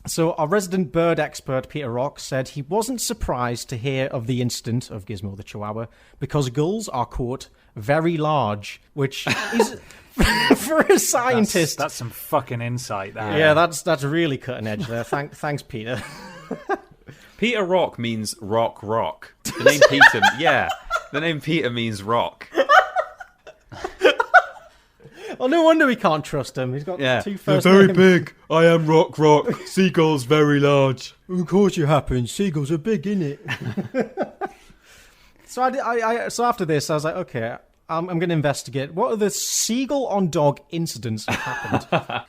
So our resident bird expert, Peter Rock, said he wasn't surprised to hear of the incident of Gizmo the Chihuahua because gulls are, quote, very large, which is... for a scientist, that's some fucking insight. There. Yeah, that's really cutting edge there. Thanks, Peter. Peter Rock means rock. The name Peter, yeah, the name Peter means rock. Well, no wonder we can't trust him. He's got 2 first They're very names. big. I am rock. Seagulls very large. Of course you happen. Seagulls are big, innit? So after this, I was like, okay, I'm going to investigate. What are the seagull on dog incidents that happened?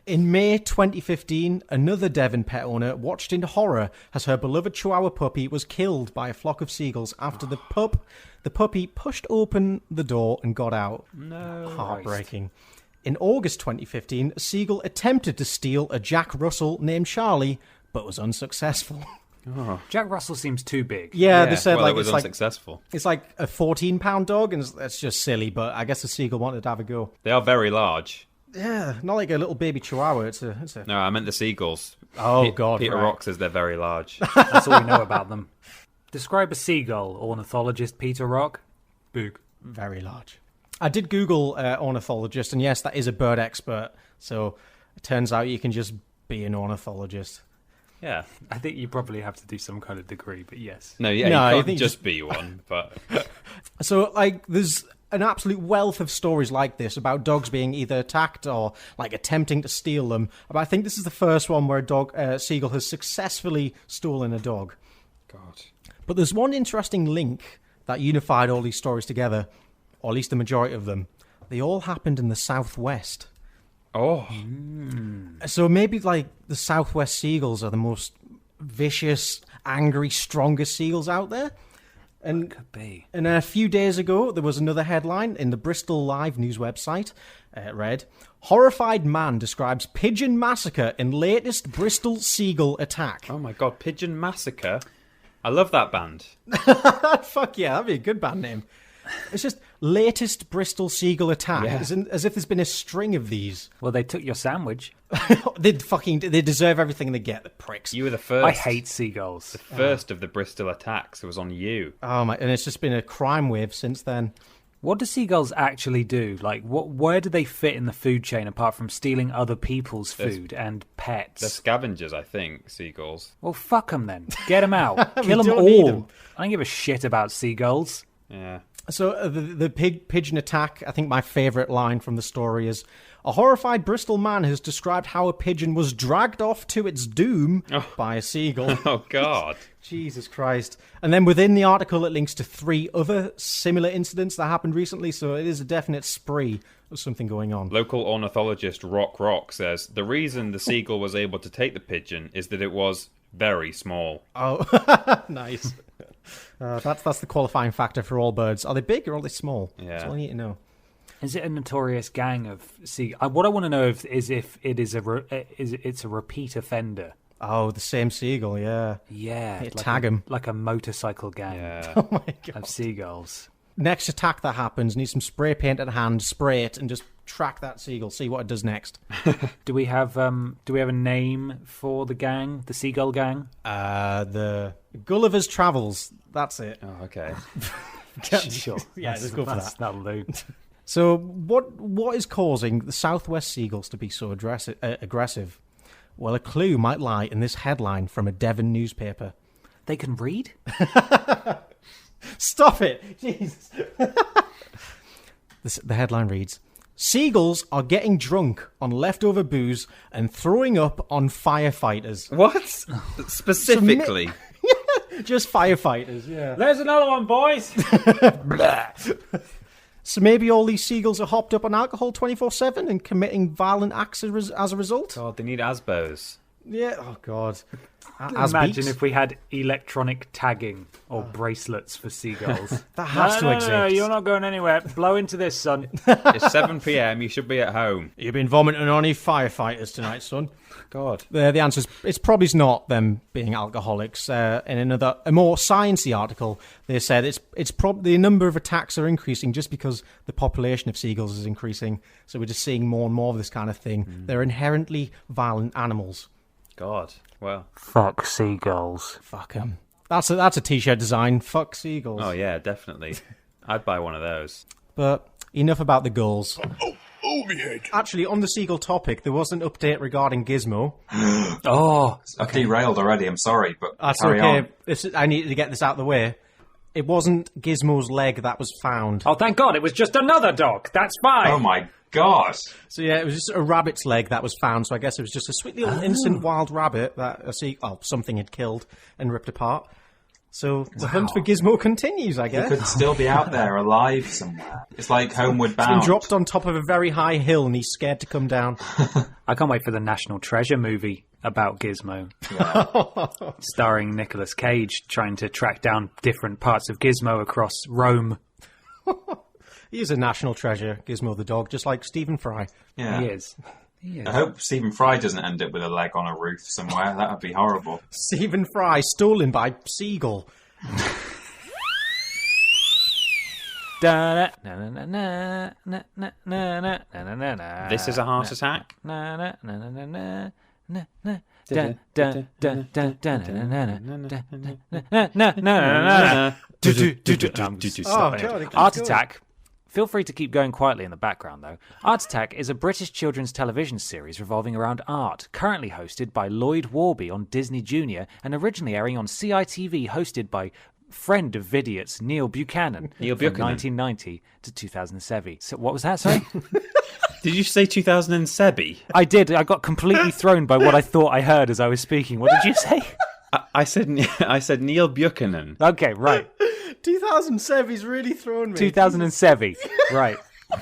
In May 2015, another Devon pet owner watched in horror as her beloved Chihuahua puppy was killed by a flock of seagulls after the puppy pushed open the door and got out. No. Heartbreaking. In August 2015, a seagull attempted to steal a Jack Russell named Charlie, but was unsuccessful. Oh. Jack Russell seems too big. Yeah, they said it was unsuccessful. It's like a 14-pound dog, and it's just silly, but I guess the seagull wanted to have a go. They are very large. Yeah, not like a little baby chihuahua. It's a... No, I meant the seagulls. Oh, God. Peter right. Rock says they're very large. That's all we know about them. Describe a seagull, ornithologist Peter Rock. Big. Very large. I did Google ornithologist, and yes, that is a bird expert. So it turns out you can just be an ornithologist. Yeah. I think you probably have to do some kind of degree, but yes. No, yeah, No, I you can't think just be one, but... So, like, there's an absolute wealth of stories like this about dogs being either attacked or, like, attempting to steal them. But I think this is the first one where a seagull has successfully stolen a dog. God. But there's one interesting link that unified all these stories together, or at least the majority of them. They all happened in the Southwest. Oh. So maybe, like, the Southwest seagulls are the most vicious, angry, strongest seagulls out there. And Could be. And a few days ago, there was another headline in the Bristol Live news website. It read, "Horrified man describes pigeon massacre in latest Bristol seagull attack." Oh my God, Pigeon Massacre. I love that band. Fuck yeah, that'd be a good band name. It's just latest Bristol seagull attack. Yeah. As if there's been a string of these. Well, they took your sandwich. They deserve everything they get, the pricks. You were the first. I hate seagulls. First of the Bristol attacks. It was on you. Oh my, and it's just been a crime wave since then. What do seagulls actually do? Like, where do they fit in the food chain apart from stealing other people's food and pets? They're scavengers, I think, seagulls. Well, fuck them then. Get them out. Kill them don't need all. 'em. I don't give a shit about seagulls. Yeah. So the pigeon attack, I think my favourite line from the story is, "A horrified Bristol man has described how a pigeon was dragged off to its doom by a seagull." Oh, God. Jesus Christ. And then within the article, it links to 3 other similar incidents that happened recently, so it is a definite spree of something going on. Local ornithologist Rock says, the reason the seagull was able to take the pigeon is that it was very small. Oh, nice. That's the qualifying factor for all birds. Are they big or are they small? Yeah. That's all I need to know. Is it a notorious gang of what I want to know is if it is it's a repeat offender. Oh, the same seagull, yeah. Yeah, Hey, tag 'em. like a motorcycle gang Yeah. Oh my God. of seagulls. Next attack that happens, need some spray paint at hand, spray it, and just track that seagull, see what it does next. Do we have a name for the gang, the seagull gang? The Gulliver's Travels, that's it. Oh, okay. Sure. Yeah, let's go for that. That'll do. So what is causing the Southwest seagulls to be so aggressive? Well, a clue might lie in this headline from a Devon newspaper. They can read? Stop it! Jesus. The headline reads, "Seagulls are getting drunk on leftover booze and throwing up on firefighters." What? Specifically? Just firefighters, yeah. There's another one, boys. So maybe all these seagulls are hopped up on alcohol 24/7 and committing violent acts as a result? God, they need Asbos. Yeah, oh God. Imagine if we had electronic tagging or bracelets for seagulls. That has to exist. No, you're not going anywhere. Blow into this, son. It's 7 p.m. You should be at home. You've been vomiting on any firefighters tonight, son. God. The answer is it's probably not them being alcoholics. In a more sciencey article, they said it's probably the number of attacks are increasing just because the population of seagulls is increasing. So we're just seeing more and more of this kind of thing. They're inherently violent animals. God. Well. Fuck seagulls. Fuck them. That's a t-shirt design. Fuck seagulls. Oh, yeah, definitely. I'd buy one of those. But enough about the gulls. Oh, me head. Actually, on the seagull topic, there was an update regarding Gizmo. Oh, I've derailed already, I'm sorry, but That's carry okay. on. I needed to get this out of the way. It wasn't Gizmo's leg that was found. oh, thank God, it was just another dog. That's fine. Oh my god. So yeah, it was just a rabbit's leg that was found. So I guess it was just a sweet little innocent wild rabbit that something had killed and ripped apart. So the hunt for Gizmo continues, I He guess. could still be out there alive somewhere. It's like Homeward He's been Bound. dropped on top of a very high hill and he's scared to come down. I can't wait for the National Treasure movie about Gizmo. Starring Nicolas Cage trying to track down different parts of Gizmo across Rome. He is a national treasure, Gizmo the dog, just like Stephen Fry. Yeah. He is. I hope Stephen Fry doesn't end up with a leg on a roof somewhere. That would be horrible. Stephen Fry, stolen by Seagull. This is a heart attack. Art Attack. Feel free to keep going quietly in the background, though. Art Attack is a British children's television series revolving around art, currently hosted by Lloyd Warby on Disney Junior and originally airing on CITV, hosted by friend of Vidiots, Neil Buchanan, Neil from Buchanan. 1990 to 2007. So what was that, sorry? Did you say 2007? I did. I got completely thrown by what I thought I heard as I was speaking. What did you say? I said Neil Buchanan. Okay, right. 2007's really thrown me. 2007. Right.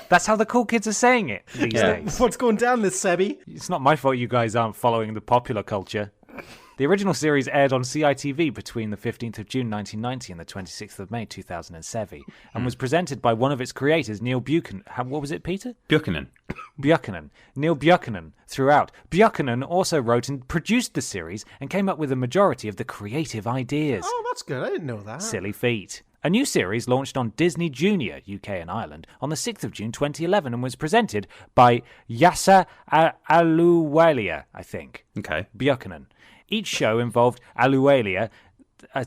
That's how the cool kids are saying it these Yeah. days. What's going down this, Sebi? It's not my fault you guys aren't following the popular culture. The original series aired on CITV between the 15th of June 1990 and the 26th of May 2007 and was presented by one of its creators, Neil Buchanan. What was it, Peter? Buchanan. Buchanan. Neil Buchanan throughout. Buchanan also wrote and produced the series and came up with a majority of the creative ideas. Oh, that's good. I didn't know that. Silly feet. A new series launched on Disney Junior, UK and Ireland, on the 6th of June 2011 and was presented by Yasser Aluwalia, I think. Okay. Buchanan. Each show involved Aluwalia, I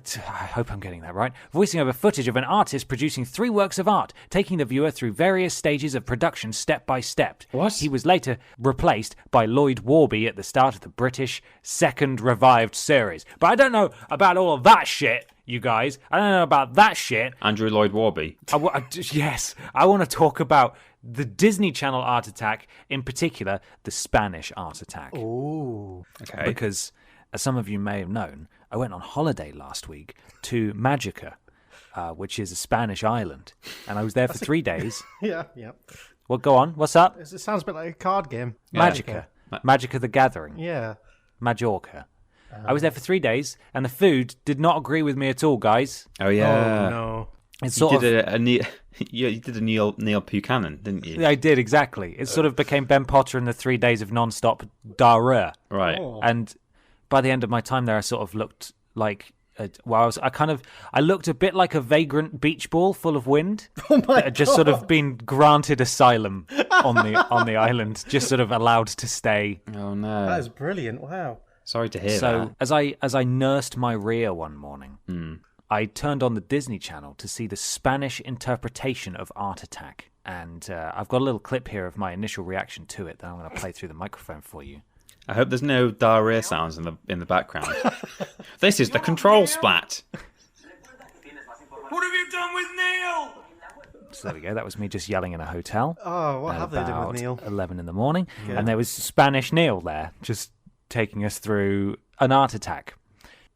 hope I'm getting that right, voicing over footage of an artist producing 3 works of art, taking the viewer through various stages of production step by step. What? He was later replaced by Lloyd Warby at the start of the British second revived series. But I don't know about all of that shit, you guys. I don't know about that shit. Andrew Lloyd Warby. Yes, I want to talk about the Disney Channel Art Attack, in particular, the Spanish Art Attack. Ooh. Okay. Because, as some of you may have known, I went on holiday last week to Magica, which is a Spanish island, and I was there for 3 days. Yeah. Well, go on. What's up? It sounds a bit like a card game. Magica. Magica the Gathering. Yeah. Majorca. I was there for 3 days, and the food did not agree with me at all, guys. Oh yeah. Oh, no. It's You sort of... did you did a Neil Buchanan, didn't you? I did, exactly. It sort of became Ben Potter in the 3 days of non-stop diarrhea. Right. And by the end of my time there, I sort of looked like, I looked a bit like a vagrant beach ball full of wind that had just sort of been granted asylum on the island, just sort of allowed to stay. Oh no. That is brilliant. Wow. Sorry to hear So that. as I nursed my rear one morning, I turned on the Disney Channel to see the Spanish interpretation of Art Attack, and I've got a little clip here of my initial reaction to it that I'm going to play through the microphone for you. I hope there's no diarrhea sounds in the background. This is the control splat. What have you done with Neil? So there we go. That was me just yelling in a hotel. Oh, what at have they done with about Neil? 11 in the morning, and there was Spanish Neil there, just taking us through an art attack.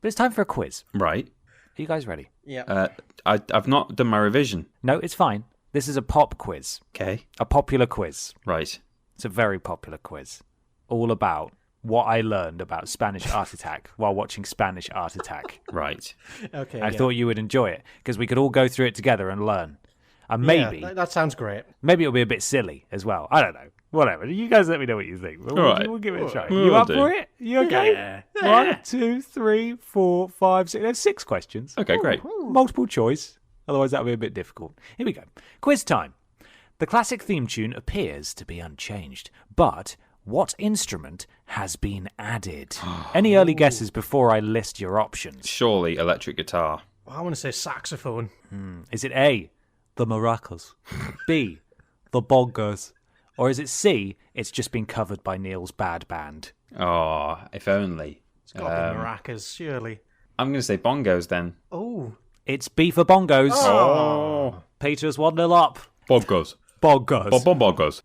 But it's time for a quiz. Right. Are you guys ready? Yeah. I've not done my revision. No, it's fine. This is a pop quiz, Okay. a popular quiz. Right. It's a very popular quiz, all about what I learned about Spanish Art Attack while watching Spanish Art Attack. Right. Okay. I thought you would enjoy it because we could all go through it together and learn. And maybe, that sounds great. maybe it'll be a bit silly as well. I don't know. Whatever. You guys let me know what you think. We'll, right. we'll give it a try. We'll You up do. for it? You okay? Yeah. 1, 2, 3, 4, 5, 6. There's 6 questions. Okay, great. Multiple choice. Otherwise, that'll be a bit difficult. Here we go. Quiz time. The classic theme tune appears to be unchanged, but what instrument has been added? Any early guesses before I list your options? Surely electric guitar. I want to say saxophone. Is it A, the maracas, B, the bongos, or is it C, it's just been covered by Neil's bad band? Oh, if only. It's got to be maracas, surely. I'm going to say bongos then. Oh. It's B for bongos. Oh. Peter's 1-0 up. Bongos. Bongos. Bongos.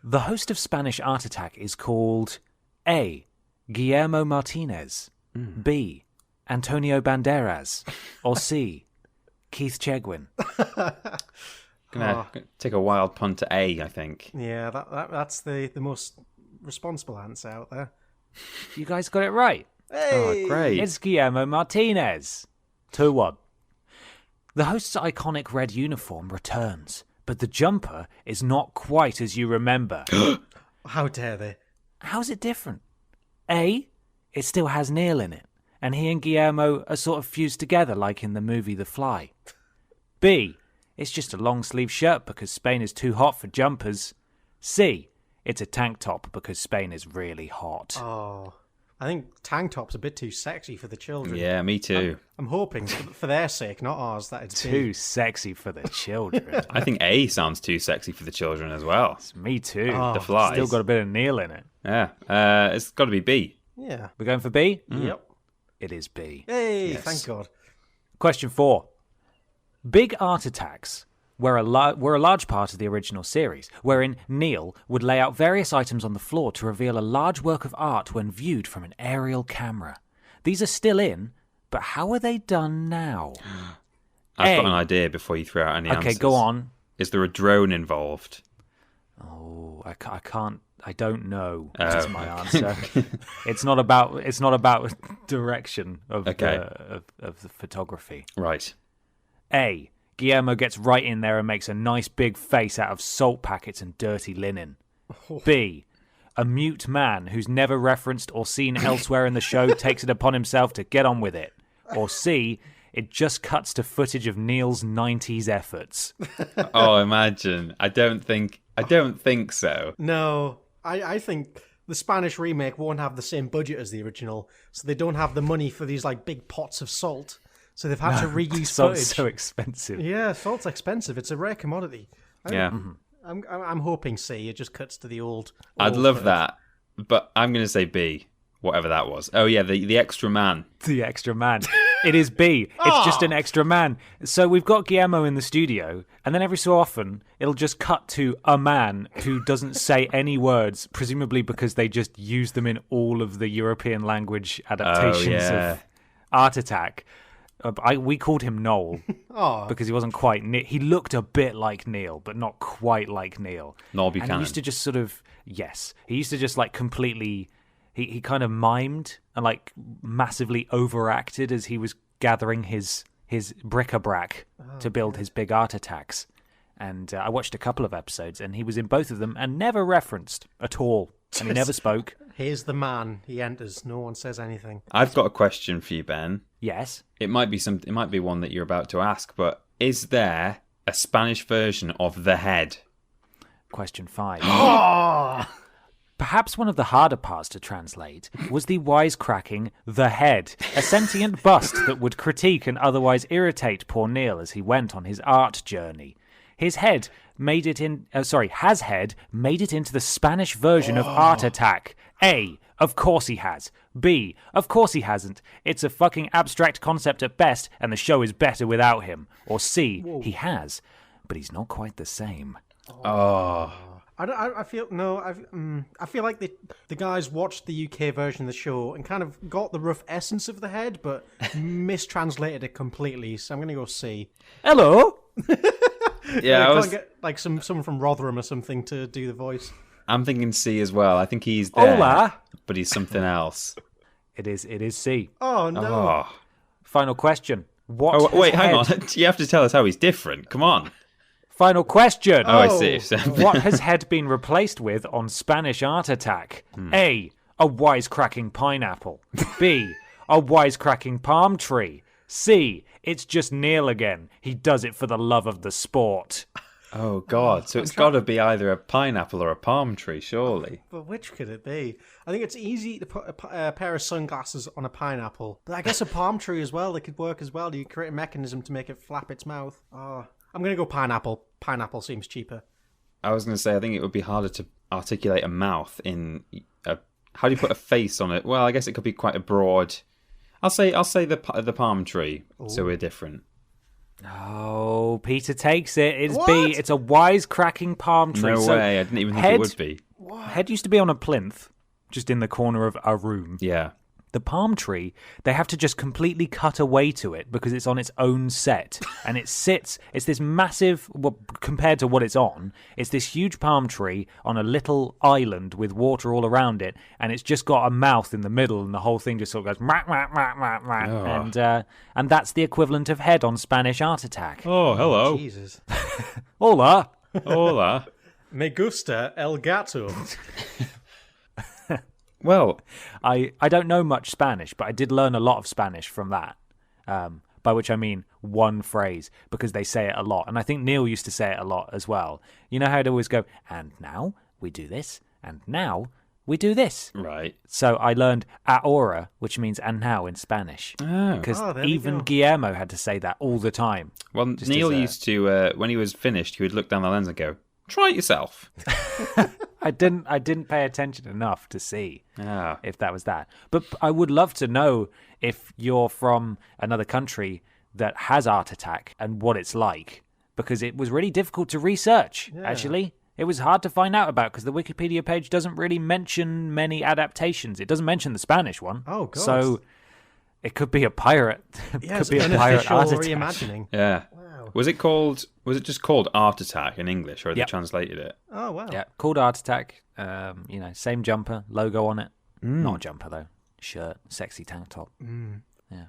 The host of Spanish Art Attack is called A, Guillermo Martinez, B, Antonio Banderas, or C, Keith Chegwin. Gonna take a wild punt to A, I think. Yeah, that's the most responsible answer out there. You guys got it right. Oh, great. It's Guillermo Martinez. 2-1. The host's iconic red uniform returns, but the jumper is not quite as you remember. How dare they? How's it different? A, it still has Neil in it, and he and Guillermo are sort of fused together like in the movie The Fly. B, it's just a long sleeve shirt because Spain is too hot for jumpers. C, it's a tank top because Spain is really hot. Oh, I think tank top's a bit too sexy for the children. Yeah, me too. I'm hoping, for their sake, not ours, that it's Too sexy for the children. I think A sounds too sexy for the children as well. Me too. The flies. Still got a bit of Neil in it. Yeah, it's got to be B. Yeah. We're going for B? Yep. It is B. Hey, thank God. Question 4. Big art attacks were a large part of the original series, wherein Neil would lay out various items on the floor to reveal a large work of art when viewed from an aerial camera. These are still in, but how are they done now? I've got an idea before you throw out any answers. Okay, go on. Is there a drone involved? Oh, I can't. I don't know. That's my answer. It's not about direction of the photography. Right. A. Guillermo gets right in there and makes a nice big face out of salt packets and dirty linen. B. A mute man who's never referenced or seen elsewhere in the show takes it upon himself to get on with it. Or C. It just cuts to footage of Neil's 90s efforts. Oh, imagine. I don't think so. No, I think the Spanish remake won't have the same budget as the original, so they don't have the money for these like big pots of salt. So they've had to reuse footage. Salt's so expensive. Yeah, salt's expensive. It's a rare commodity. Yeah. I'm hoping C. It just cuts to the old. I'd love footage. that, but I'm going to say B, whatever that was. Oh, yeah, the extra man. The extra man. It is B. It's just an extra man. So we've got Guillermo in the studio, and then every so often it'll just cut to a man who doesn't say any words, presumably because they just use them in all of the European language adaptations of Art Attack. We called him Noel because he wasn't quite. He looked a bit like Neil, but not quite like Neil. Noel Buchanan. And he used to just sort of he used to just like completely. He kind of mimed and like massively overacted as he was gathering his bric-a-brac to build his big art attacks. And I watched a couple of episodes, and he was in both of them and never referenced at all. And he never spoke. Here's the man. He enters. No one says anything. I've got a question for you, Ben. Yes. It might be one that you're about to ask, but is there a Spanish version of The Head? Question 5. Perhaps one of the harder parts to translate was the wisecracking The Head, a sentient bust that would critique and otherwise irritate poor Neil as he went on his art journey. His head made it in. Has head made it into the Spanish version of Art Attack. A. Of course he has. B. Of course he hasn't. It's a fucking abstract concept at best, and the show is better without him. Or C. He has, but he's not quite the same. Oh. I feel I feel like the guys watched the UK version of the show and kind of got the rough essence of The Head, but mistranslated it completely. So I'm going to go C. Hello. Yeah, I was can't get like someone from Rotherham or something to do the voice. I'm thinking C as well. I think he's there, Hola. but he's something else. It is C. Oh no! Oh. Final question. Oh, wait, hang on. You have to tell us how he's different. Come on. Final question. Oh, I see. What has head been replaced with on Spanish Art Attack? A wisecracking pineapple. B, a wisecracking palm tree. C, it's just Neil again. He does it for the love of the sport. Oh, God. So it's got to be either a pineapple or a palm tree, surely. But which could it be? I think it's easy to put a pair of sunglasses on a pineapple. But I guess a palm tree as well, they could work as well. You create a mechanism to make it flap its mouth. Oh, I'm going to go pineapple. Pineapple seems cheaper. I was going to say, I think it would be harder to articulate a mouth in a... How do you put a face on it? Well, I guess it could be quite a broad... I'll say the palm tree, so we're different. Oh, Peter takes it. It's What? B. It's a wisecracking palm tree. No So way. I didn't even think it would be. Head used to be on a plinth, just in the corner of a room. Yeah. The palm tree, they have to just completely cut away to it because it's on its own set. And it's this massive, well, compared to what it's on, it's this huge palm tree on a little island with water all around it. And it's just got a mouth in the middle and the whole thing just sort of goes, rah, rah, rah, rah, rah. Oh. And that's the equivalent of head on Spanish Art Attack. Oh, hello. Jesus. Hola. Hola. Me gusta el gato. Well, I don't know much Spanish, but I did learn a lot of Spanish from that. by which I mean one phrase, because they say it a lot. And I think Neil used to say it a lot as well. You know how it'd always go, and now we do this, and now we do this. Right. So I learned ahora, which means and now in Spanish. Because there we even go. Guillermo had to say that all the time. Well, Neil used to, when he was finished, he would look down the lens and go, try it yourself. I didn't pay attention enough to see Ah. if that was that. But I would love to know if you're from another country that has Art Attack and what it's like, because it was really difficult to research, actually. It was hard to find out about because the Wikipedia page doesn't really mention many adaptations. It doesn't mention the Spanish one. Oh, God. So it could be a pirate. Yeah, could be a an pirate official Art Attack. reimagining. Yeah. Was it just called Art Attack in English, or had Yep. they translated it? Oh, wow. Yeah, called Art Attack. Same jumper, logo on it. Not a jumper though. Shirt, sexy tank top.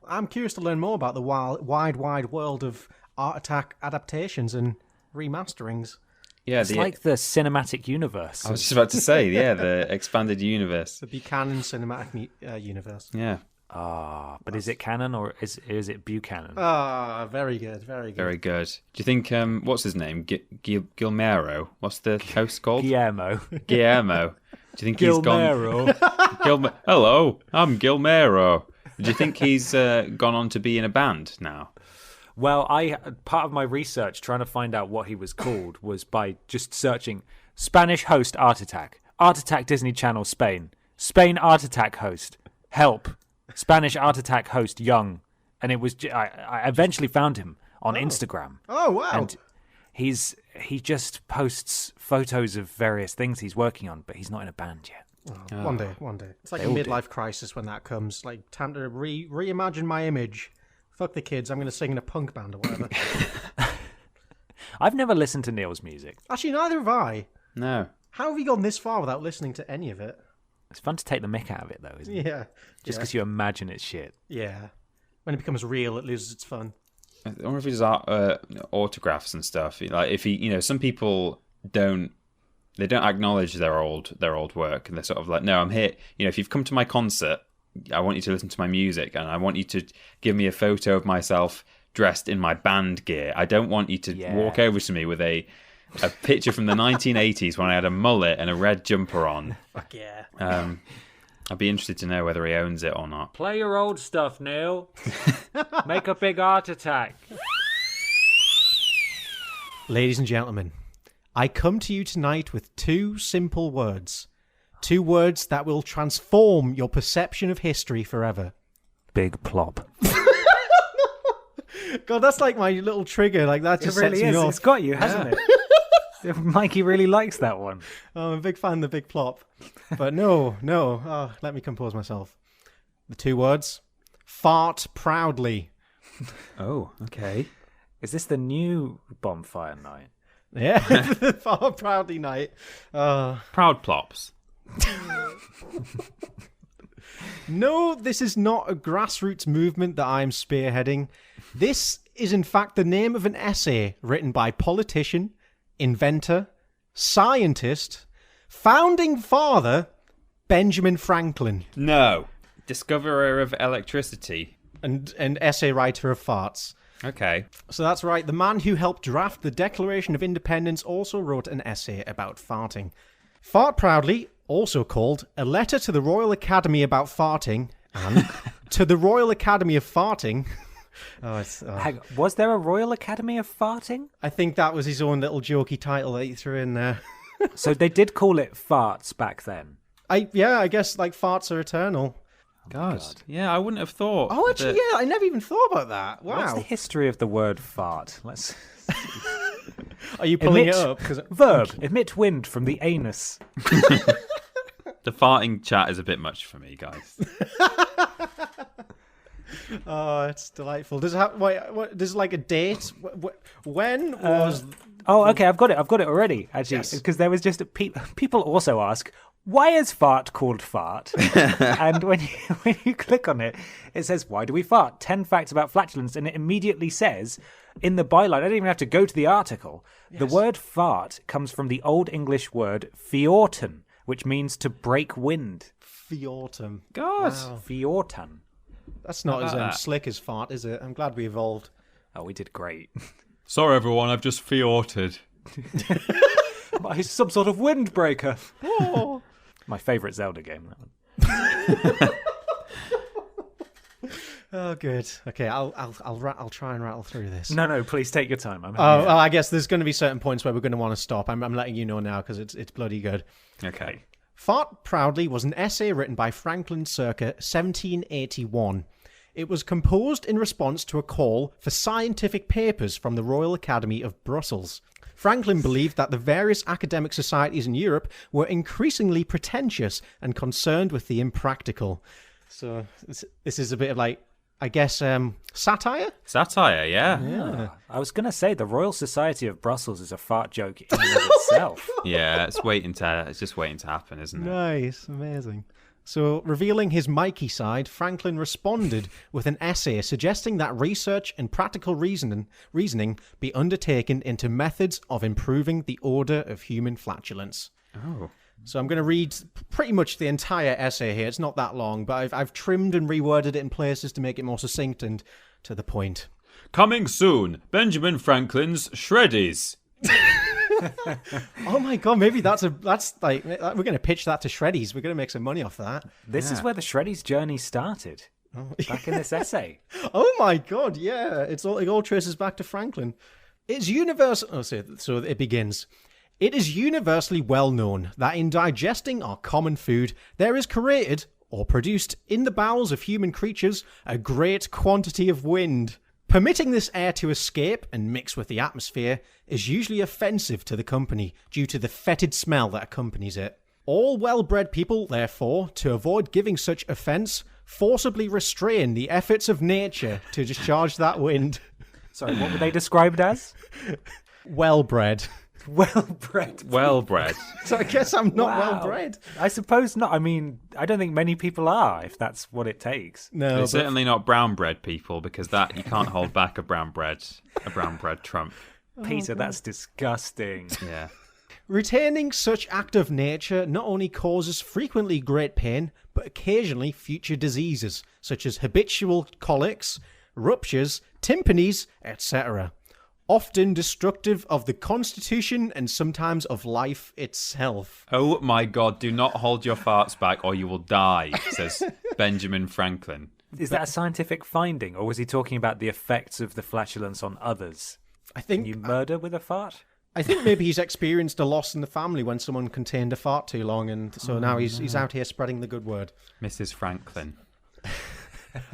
I'm curious to learn more about the wide world of Art Attack adaptations and remasterings. Yeah, It's like the cinematic universe. I was just about to say, yeah, the expanded universe. The Buchanan cinematic universe. Yeah, But is it canon or is it Buchanan? Ah, very good, very good. very good. Do you think, what's his name? Gilmero? What's the host called? Guillermo. Guillermo. Do you think he's gone? Hello, I'm Gilmero. Do you think he's gone on to be in a band now? Well, part of my research trying to find out what he was called was by just searching Spanish host Art Attack Disney Channel Spain Art Attack host, help, Spanish Art Attack host Young, and it was I eventually found him on Instagram. Oh, wow. And he just posts photos of various things he's working on, but he's not in a band yet. One day. It's like a midlife crisis when that comes. Like, time to reimagine my image. Fuck the kids, I'm going to sing in a punk band or whatever. I've never listened to Neil's music. Actually, neither have I. No. How have you gone this far without listening to any of it? It's fun to take the mick out of it, though, isn't it? Yeah. Just because you imagine it's shit. Yeah. When it becomes real, it loses its fun. I wonder if he does autographs and stuff. Like if he, some people don't acknowledge their old work, and they're sort of like, no, I'm here. If you've come to my concert, I want you to listen to my music, and I want you to give me a photo of myself dressed in my band gear. I don't want you to walk over to me with a picture from the 1980s when I had a mullet and a red jumper on. Fuck yeah. I'd be interested to know whether he owns it or not. Play your old stuff, Neil. Make a big Art Attack. Ladies and gentlemen, I come to you tonight with two simple words. Two words that will transform your perception of history forever. Big plop. God, that's like my little trigger. Like, that just sets me off. It's got you, hasn't it? Mikey really likes that one. Oh, I'm a big fan of the big plop. But no. Oh, let me compose myself. The two words. Fart proudly. Oh, okay. Is this the new bonfire night? Yeah, fart proudly night. Proud plops. No, this is not a grassroots movement that I'm spearheading. This is in fact the name of an essay written by politician, inventor, scientist, founding father, Benjamin Franklin. No. Discoverer of electricity. And essay writer of farts. Okay. So that's right, the man who helped draft the Declaration of Independence also wrote an essay about farting. Fart Proudly, also called A Letter to the Royal Academy About Farting, and To the Royal Academy of Farting. Was there a Royal Academy of Farting? I think that was his own little jokey title that he threw in there. So they did call it farts back then. I guess like farts are eternal. God. Yeah, I wouldn't have thought. Oh, actually, yeah, I never even thought about that. Wow. What's the history of the word fart? Let's. Are you pulling it up? Verb. Emit wind from the anus. The farting chat is a bit much for me, guys. Oh, it's delightful. Does it have, there's like a date? When was... Oh, okay, I've got it already, actually. Because there was just... People also ask, why is fart called fart? And when you click on it, it says, why do we fart? 10 facts about flatulence. And it immediately says, in the byline, I don't even have to go to the article. Yes. The word fart comes from the Old English word fiorton, which means to break wind. Fiortum. God. Wow. Fiorton. That's not as slick as fart, is it? I'm glad we evolved. Oh, we did great. Sorry, everyone. I've just fiorted. He's some sort of windbreaker. Oh. My favourite Zelda game, that one. Oh, good. Okay, I'll try and rattle through this. No, please take your time. I guess there's going to be certain points where we're going to want to stop. I'm letting you know now because it's bloody good. Okay. Fart Proudly was an essay written by Franklin circa 1781. It was composed in response to a call for scientific papers from the Royal Academy of Brussels. Franklin believed that the various academic societies in Europe were increasingly pretentious and concerned with the impractical. So this is a bit of like, I guess, satire? Satire, yeah. I was going to say the Royal Society of Brussels is a fart joke in and of itself. Yeah, it's just waiting to happen, isn't it? Nice, amazing. So, revealing his Mikey side, Franklin responded with an essay suggesting that research and practical reasoning be undertaken into methods of improving the order of human flatulence. Oh. So I'm going to read pretty much the entire essay here. It's not that long, but I've trimmed and reworded it in places to make it more succinct and to the point. Coming soon, Benjamin Franklin's Shreddies. Oh my god, maybe that's like we're going to pitch that to Shreddies. We're going to make some money off that. This is where the Shreddies journey started. Back in this essay. Oh my god, yeah. It all traces back to Franklin. It's universal. Oh, so it begins. It is universally well known that in digesting our common food, there is created, or produced, in the bowels of human creatures, a great quantity of wind. Permitting this air to escape and mix with the atmosphere is usually offensive to the company due to the fetid smell that accompanies it. All well-bred people, therefore, to avoid giving such offence, forcibly restrain the efforts of nature to discharge that wind. Sorry, what were they described as? Well-bred. Well-bred. So I guess I'm not well-bred. I suppose not. I mean, I don't think many people are, if that's what it takes. No, but certainly not brown bread people, because that you can't hold back a brown bread trump. Peter, that's disgusting. Yeah. Retaining such act of nature not only causes frequently great pain, but occasionally future diseases, such as habitual colics, ruptures, tympanies, etc., often destructive of the constitution and sometimes of life itself. Oh my god, do not hold your farts back or you will die, says Benjamin Franklin. Is that a scientific finding, or was he talking about the effects of the flatulence on others? I think... Can you murder with a fart? I think maybe he's experienced a loss in the family when someone contained a fart too long, and so now he's out here spreading the good word. Mrs. Franklin.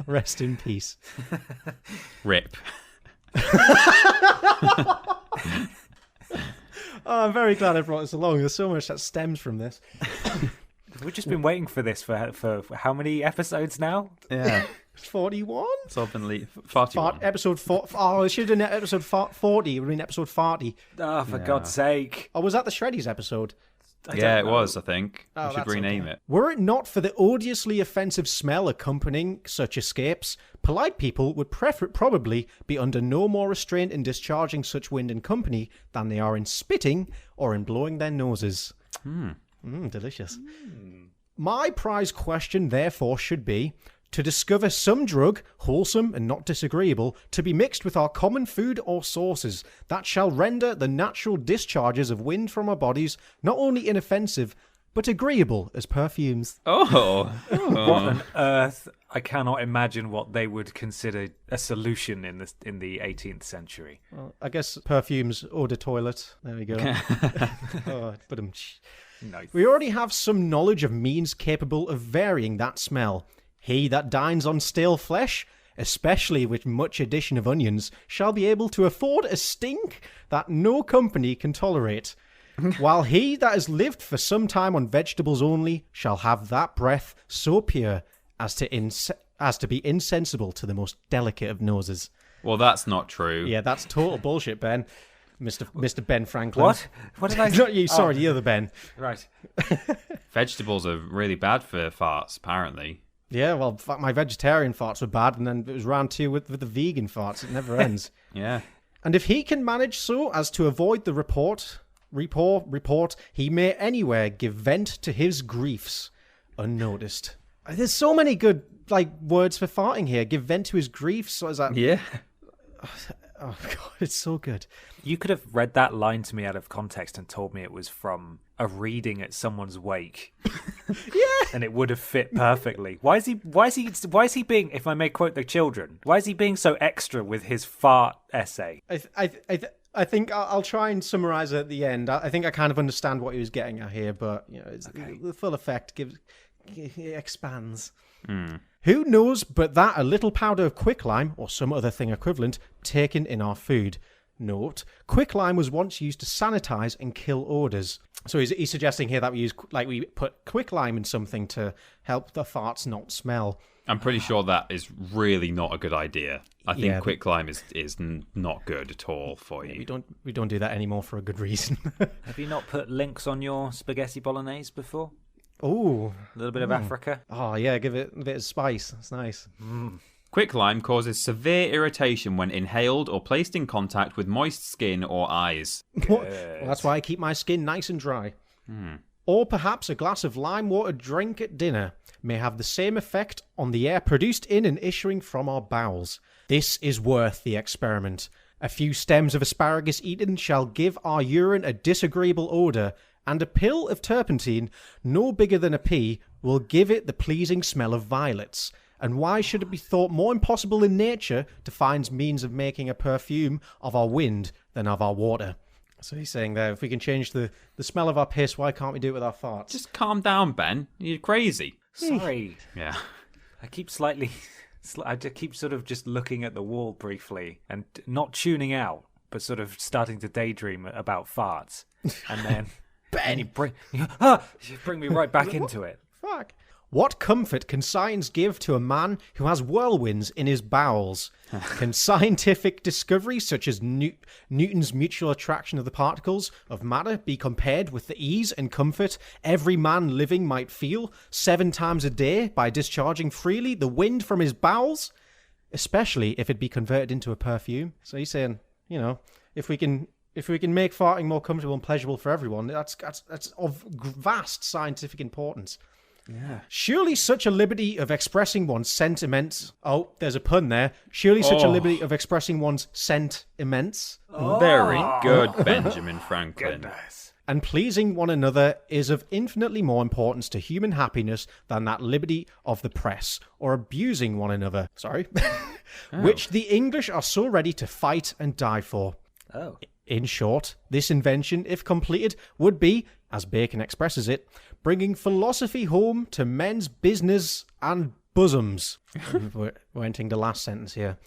Rest in peace. Rip. I'm very glad I brought this along. There's so much that stems from this. We've just been waiting for this for how many episodes now? Yeah. 41? It's all been 41. Episode 4. Oh, I should have done episode 40. It would have been episode 40. Oh, for God's sake. Oh, was that the Shreddies episode? Yeah, it was, I think. Oh, we should rename it. Were it not for the odiously offensive smell accompanying such escapes, polite people would probably be under no more restraint in discharging such wind and company than they are in spitting or in blowing their noses. Delicious. My prize question, therefore, should be to discover some drug, wholesome and not disagreeable, to be mixed with our common food or sources, that shall render the natural discharges of wind from our bodies not only inoffensive, but agreeable as perfumes. What on earth? I cannot imagine what they would consider a solution in the 18th century. Well, I guess perfumes, eau de toilette. There we go. Nice. We already have some knowledge of means capable of varying that smell. He that dines on stale flesh, especially with much addition of onions, shall be able to afford a stink that no company can tolerate, while he that has lived for some time on vegetables only shall have that breath so pure as to be insensible to the most delicate of noses. Well, that's not true. Yeah, that's total bullshit, Ben. Mr. Ben Franklin. What? What did I... Not you, sorry, the other Ben. Right. Vegetables are really bad for farts, apparently. Yeah, well, my vegetarian farts were bad, and then it was round two with the vegan farts. It never ends. Yeah. And if he can manage so as to avoid the report, he may anywhere give vent to his griefs unnoticed. There's so many good words for farting here. Give vent to his grief. So is that? Yeah. Oh god, it's so good. You could have read that line to me out of context and told me it was from a reading at someone's wake. Yeah. And it would have fit perfectly. Why is he being, if I may quote the children, why is he being so extra with his fart essay? I think I'll try and summarize it at the end. I think I kind of understand what he was getting at here, but the full effect expands. Who knows but that a little powder of quicklime, or some other thing equivalent, taken in our food. Note, quicklime was once used to sanitize and kill odors. So he's suggesting here that we put quicklime in something to help the farts not smell. I'm pretty sure that is really not a good idea. I think quicklime is not good at all for you. We don't do that anymore for a good reason. Have you not put links on your spaghetti bolognese before? Oh, A little bit of Africa? Oh yeah, give it a bit of spice. That's nice. Quicklime causes severe irritation when inhaled or placed in contact with moist skin or eyes. Well, that's why I keep my skin nice and dry. Or perhaps a glass of lime water drink at dinner may have the same effect on the air produced in and issuing from our bowels. This is worth the experiment. A few stems of asparagus eaten shall give our urine a disagreeable odour, and a pill of turpentine, no bigger than a pea, will give it the pleasing smell of violets. And why should it be thought more impossible in nature to find means of making a perfume of our wind than of our water? So he's saying there, if we can change the smell of our piss, why can't we do it with our farts? Just calm down, Ben. You're crazy. Sorry. Yeah. I keep sort of just looking at the wall briefly and not tuning out, but sort of starting to daydream about farts. And then you bring me right back into it. Fuck. What comfort can science give to a man who has whirlwinds in his bowels? Can scientific discoveries such as Newton's mutual attraction of the particles of matter be compared with the ease and comfort every man living might feel 7 times a day by discharging freely the wind from his bowels? Especially if it be converted into a perfume. So he's saying, if we can make farting more comfortable and pleasurable for everyone, that's of vast scientific importance. Yeah. Surely such a liberty of expressing one's sentiments... Oh, there's a pun there. Surely such a liberty of expressing one's sentiments... Very good, Benjamin Franklin. Goodness. And pleasing one another is of infinitely more importance to human happiness than that liberty of the press, or abusing one another. Sorry. Which the English are so ready to fight and die for. Oh. In short, this invention, if completed, would be, as Bacon expresses it, bringing philosophy home to men's business and bosoms. We're entering the last sentence here.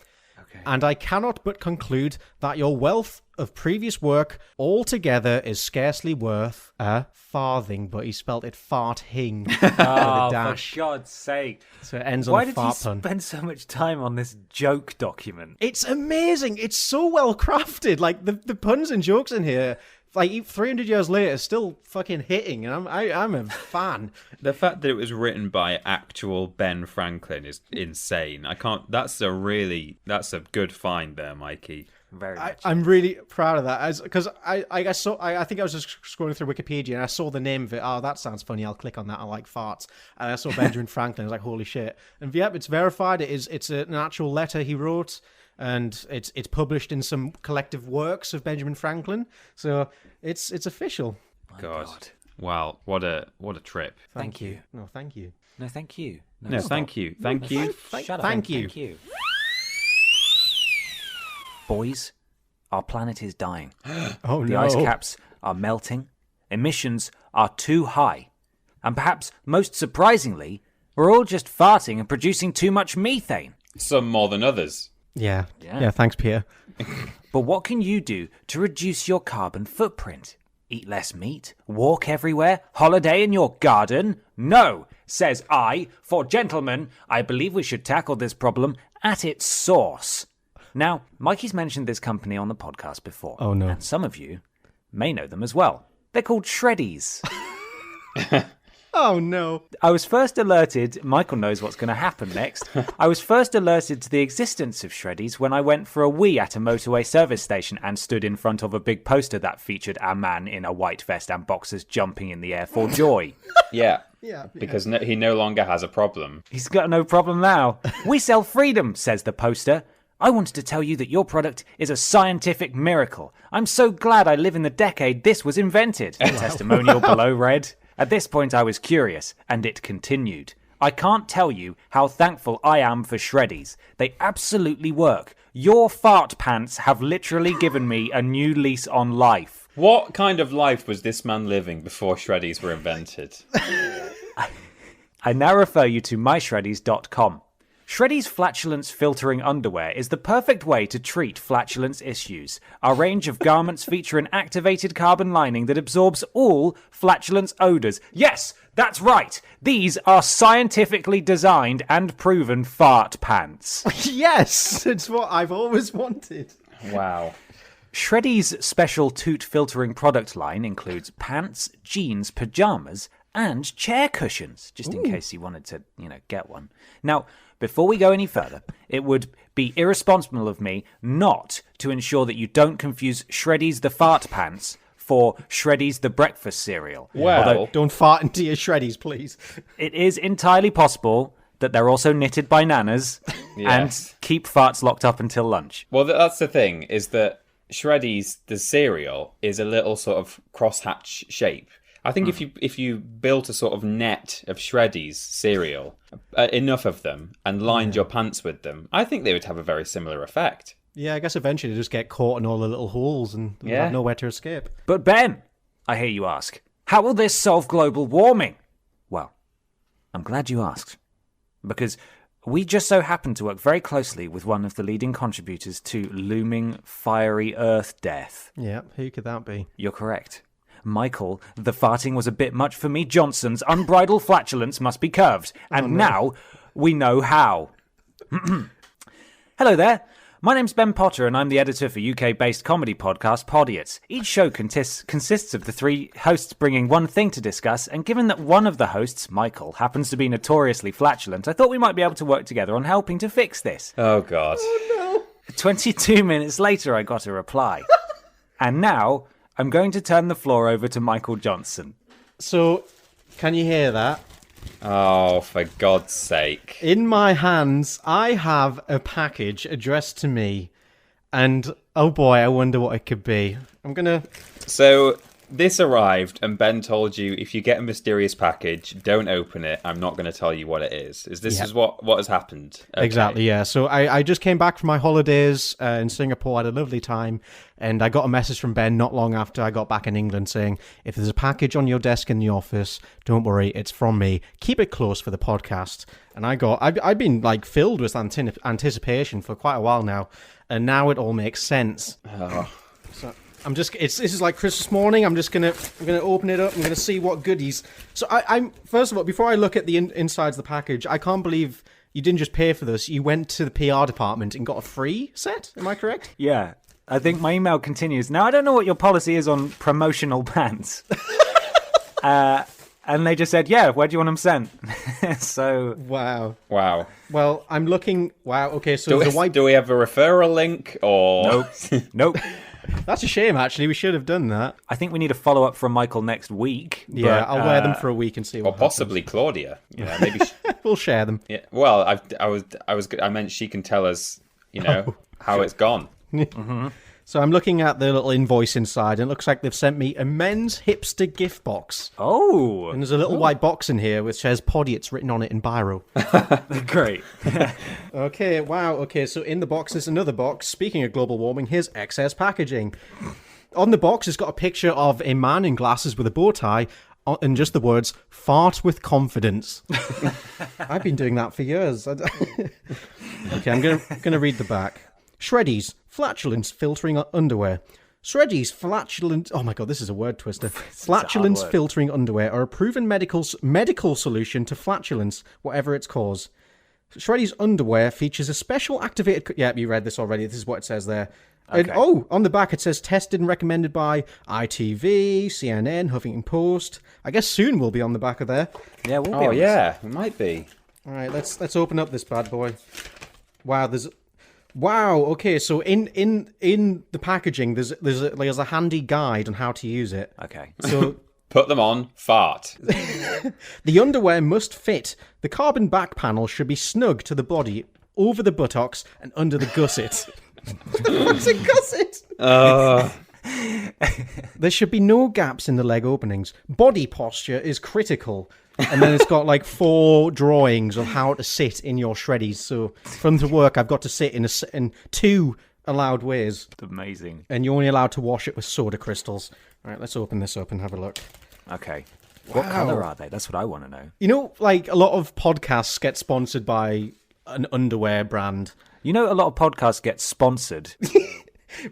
Okay. And I cannot but conclude that your wealth of previous work altogether is scarcely worth a farthing, but he spelt it farting with a dash. For God's sake. So it ends Why on a did fart he pun. spend so much time on this joke document? It's amazing. It's so well crafted. Like the puns and jokes in here, like 300 years later, still fucking hitting, and I'm a fan. The fact that it was written by actual Ben Franklin is insane. That's a good find there, Mikey. Very much. I'm really proud of that, because I think I was just scrolling through Wikipedia and I saw the name of it. Oh, that sounds funny. I'll click on that. I like farts. And I saw Benjamin Franklin. I was like, holy shit! And yep, it's verified. It's an actual letter he wrote. And it's published in some collective works of Benjamin Franklin, so it's official. God. Wow, what a trip. Thank you. No, thank you. No, thank you. No, thank you. Thank you. Shut up. Thank you. Thank you. Boys, our planet is dying. Oh The no! ice caps are melting. Emissions are too high. And perhaps most surprisingly, we're all just farting and producing too much methane. Some more than others. Yeah. Thanks, Pierre. But what can you do to reduce your carbon footprint? Eat less meat? Walk everywhere? Holiday in your garden? No, says I. For gentlemen, I believe we should tackle this problem at its source. Now, Mikey's mentioned this company on the podcast before. Oh, no. And some of you may know them as well. They're called Shreddies. Oh no! I was first alerted, Michael knows what's going to happen next. I was first alerted to the existence of Shreddies when I went for a wee at a motorway service station and stood in front of a big poster that featured a man in a white vest and boxers jumping in the air for joy. Yeah. Yeah. because he no longer has a problem. He's got no problem now. We sell freedom, says the poster. I wanted to tell you that your product is a scientific miracle. I'm so glad I live in the decade this was invented. The testimonial below read. At this point I was curious, and it continued. I can't tell you how thankful I am for Shreddies. They absolutely work. Your fart pants have literally given me a new lease on life. What kind of life was this man living before Shreddies were invented? I now refer you to myshreddies.com. Shreddies flatulence filtering underwear is the perfect way to treat flatulence issues. Our range of garments feature an activated carbon lining that absorbs all flatulence odours. Yes, that's right. These are scientifically designed and proven fart pants. Yes, it's what I've always wanted. Wow. Shreddies' special toot filtering product line includes pants, jeans, pajamas, and chair cushions, just in case you wanted to, get one. Now, before we go any further, it would be irresponsible of me not to ensure that you don't confuse Shreddies the fart pants for Shreddies the breakfast cereal. Well, Although Don't fart into your Shreddies, please. it is entirely possible that they're also knitted by nanas Yes. and keep farts locked up until lunch. well, that's the thing, is that Shreddies, the cereal, is a little sort of crosshatch shape. I think if you built a sort of net of Shreddies cereal, enough of them, and lined your pants with them, I think they would have a very similar effect. Yeah, I guess eventually they just get caught in all the little holes and have nowhere to escape. But Ben, I hear you ask, how will this solve global warming? Well, I'm glad you asked, because we just so happen to work very closely with one of the leading contributors to looming fiery Earth death. Yeah, who could that be? You're correct. Michael, the farting was a bit much for me. Johnson's unbridled flatulence must be curved. And now we know how. Hello there. My name's Ben Potter, and I'm the editor for UK-based comedy podcast Podiots. Each show consists of the three hosts bringing one thing to discuss, and given that one of the hosts, Michael, happens to be notoriously flatulent, I thought we might be able to work together on helping to fix this. Oh, God. 22 minutes later, I got a reply. And now I'm going to turn the floor over to Michael Johnson. So, can you hear that? Oh, for God's sake. In my hands, I have a package addressed to me, and oh boy, I wonder what it could be. I'm gonna... So, this arrived, and Ben told you, if you get a mysterious package, don't open it. I'm not going to tell you what it is. Is what has happened? Okay. Exactly, yeah. So I just came back from my holidays in Singapore, had a lovely time, and I got a message from Ben not long after I got back in England saying, if there's a package on your desk in the office, don't worry, it's from me. Keep it close for the podcast. And I've been like filled with anticipation for quite a while now, and now it all makes sense. Oh. So this is like Christmas morning. I'm gonna open it up. I'm gonna see what goodies. So I'm first of all, before I look at the insides of the package, I can't believe you didn't just pay for this. You went to the PR department and got a free set. Am I correct? Yeah, I think my email continues. Now, I don't know what your policy is on promotional pants. And they just said, yeah, where do you want them sent? So... Wow. Well, I'm looking... Wow, okay, so the white... Do we have a referral link, or... Nope. That's a shame, actually. We should have done that. I think we need a follow-up from Michael next week. Yeah, but, I'll wear them for a week and see what Or possibly Claudia. Yeah, maybe... We'll share them. Yeah. Well, I meant she can tell us, how it's gone. Mm-hmm. So I'm looking at the little invoice inside, and it looks like they've sent me a men's hipster gift box. Oh! And there's a little white box in here which says Podiots written on it in biro. Great. Okay, wow. Okay, so in the box there's another box. Speaking of global warming, here's excess packaging. On the box, it's got a picture of a man in glasses with a bow tie and just the words, fart with confidence. I've been doing that for years. Okay, I'm gonna read the back. Shreddies, flatulence filtering underwear. Shreddies, flatulence... Oh my god, this is a word twister. Flatulence filtering underwear are a proven medical solution to flatulence, whatever its cause. Shreddies underwear features a special activated... Yeah, you read this already. This is what it says there. Okay. And, on the back it says tested and recommended by ITV, CNN, Huffington Post. I guess soon we'll be on the back of there. Yeah, we'll be Oh, on yeah, it might be. All right, let's open up this bad boy. Wow, okay, so in the packaging there's a handy guide on how to use it. Okay. So Put them on, fart. The underwear must fit. The carbon back panel should be snug to the body, over the buttocks, and under the gusset. What's a gusset? There should be no gaps in the leg openings. Body posture is critical. And then it's got like 4 drawings of how to sit in your shreddies. So from to work, I've got to sit in 2 allowed ways. Amazing. And you're only allowed to wash it with soda crystals. All right, let's open this up and have a look. Okay. What colour are they? That's what I want to know. You know, like a lot of podcasts get sponsored by an underwear brand. You know, a lot of podcasts get sponsored.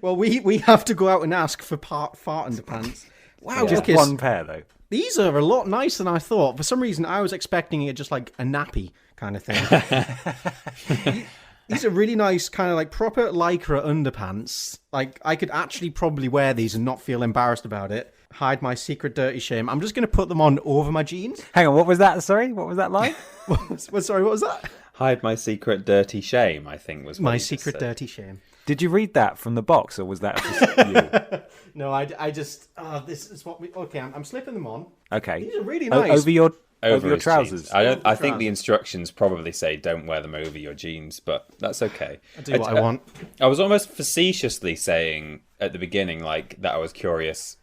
Well, we have to go out and ask for fart underpants. Wow, Just look, one pair, though. These are a lot nicer than I thought. For some reason, I was expecting it just like a nappy kind of thing. These are really nice, kind of like proper Lycra underpants. Like, I could actually probably wear these and not feel embarrassed about it. Hide my secret dirty shame. I'm just going to put them on over my jeans. Hang on, what was that? Sorry, what was that line? Sorry, what was that? Hide my secret dirty shame, I think was what My he just secret said. dirty shame. Did you read that from the box, or was that just you? No, I just... this is what we... Okay, I'm slipping them on. Okay. These are really nice. Over your his trousers. jeans. I think the instructions probably say don't wear them over your jeans, but that's okay. I do what I want. I was almost facetiously saying at the beginning, like, that I was curious,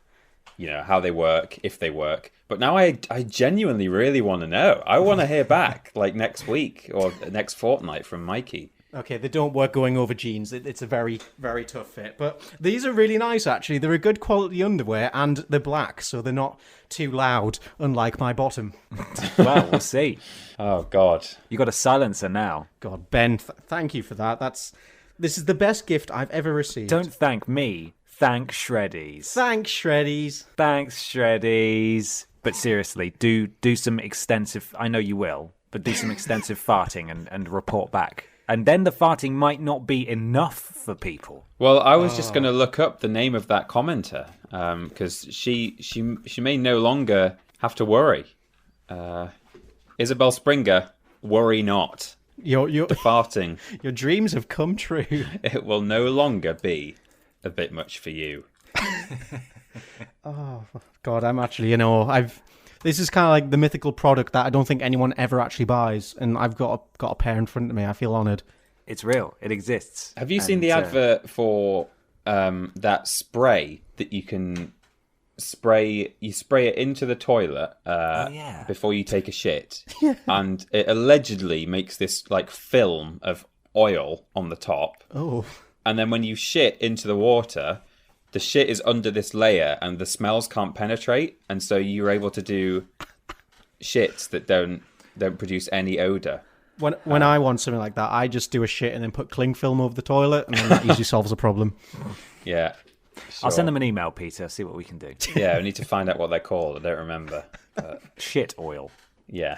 you know, how they work, if they work. But now I genuinely really want to know. I want to hear back, like, next week or next fortnight from Mikey. Okay, they don't work going over jeans. It's a very, very tough fit. But these are really nice, actually. They're a good quality underwear, and they're black, so they're not too loud, unlike my bottom. Well, we'll see. Oh, God. You got a silencer now. God, Ben, thank you for that. This is the best gift I've ever received. Don't thank me. Thank Shreddies. Thanks, Shreddies. Thanks, Shreddies. But seriously, do some extensive... I know you will, but do some extensive farting and report back. And then the farting might not be enough for people. Well, I was just going to look up the name of that commenter because she may no longer have to worry. Isabel Springer, worry not. Your The farting, your dreams have come true. it will no longer be a bit much for you. Oh God, I'm actually, this is kind of like the mythical product that I don't think anyone ever actually buys, and I've got a pair in front of me. I feel honoured. It's real. It exists. Have you seen the advert for that spray that you can spray? You spray it into the toilet before you take a shit, and it allegedly makes this like film of oil on the top. Oh, And then when you shit into the water, the shit is under this layer and the smells can't penetrate, and so you're able to do shits that don't produce any odor. when I want something like that, I just do a shit and then put cling film over the toilet, and then that usually solves the problem. Yeah. I'll send them an email, Peter, see what we can do. Yeah, we need to find out what they're called. I don't remember. But Shit oil. yeah.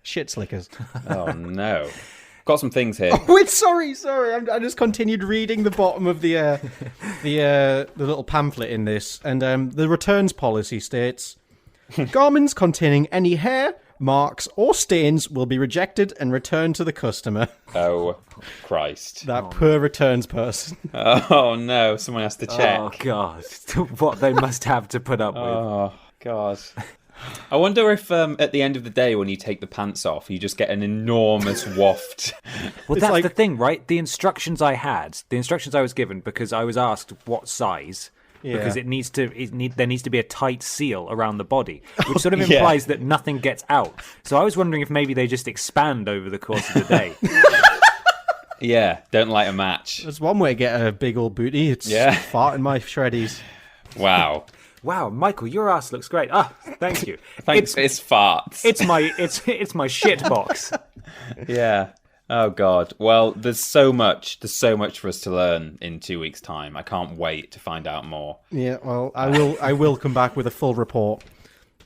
Shit slickers. Oh no. Got some things here. Wait, sorry. I just continued reading the bottom of the little pamphlet in this, and the returns policy states: garments containing any hair, marks, or stains will be rejected and returned to the customer. Oh Christ. That poor returns person. Oh no, someone has to check. Oh, God. What they must have to put up with. Oh God. I wonder if at the end of the day when you take the pants off, you just get an enormous waft. Well, It's that's like- the thing, right? The instructions I was given because I was asked what size. Because Yeah. there needs to be a tight seal around the body, which sort of implies that nothing gets out. So I was wondering if maybe they just expand over the course of the day. Yeah, don't light a match. There's one way to get a big old booty. It's farting my shreddies. Wow. Wow, Michael, your ass looks great. Ah, thank you. Thanks, it's farts. It's my shit box. Yeah. Oh God. Well, there's so much for us to learn in 2 weeks' time. I can't wait to find out more. Yeah, well, I will come back with a full report.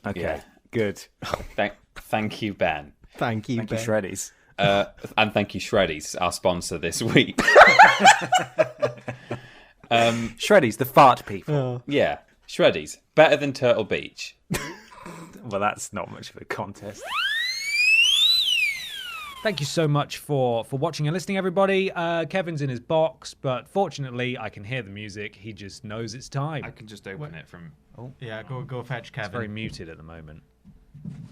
Okay, Yeah. good. Thank you, Ben. Thank you, Thank you, Ben. Shreddies. And thank you, Shreddies, our sponsor this week. Shreddies, the fart people. Yeah, Shreddies, better than Turtle Beach. Well, that's not much of a contest. Thank you so much for watching and listening, everybody. Kevin's in his box, but fortunately, I can hear the music. He just knows it's time. I can just open it from Yeah, go fetch Kevin. It's very muted at the moment.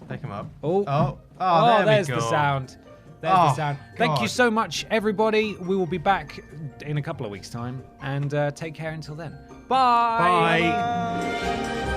Pick him up. Oh, there there's we go. the sound. There's the sound. Thank you God. so much, everybody. We will be back in a couple of weeks' time. And take care until then. Bye. Bye.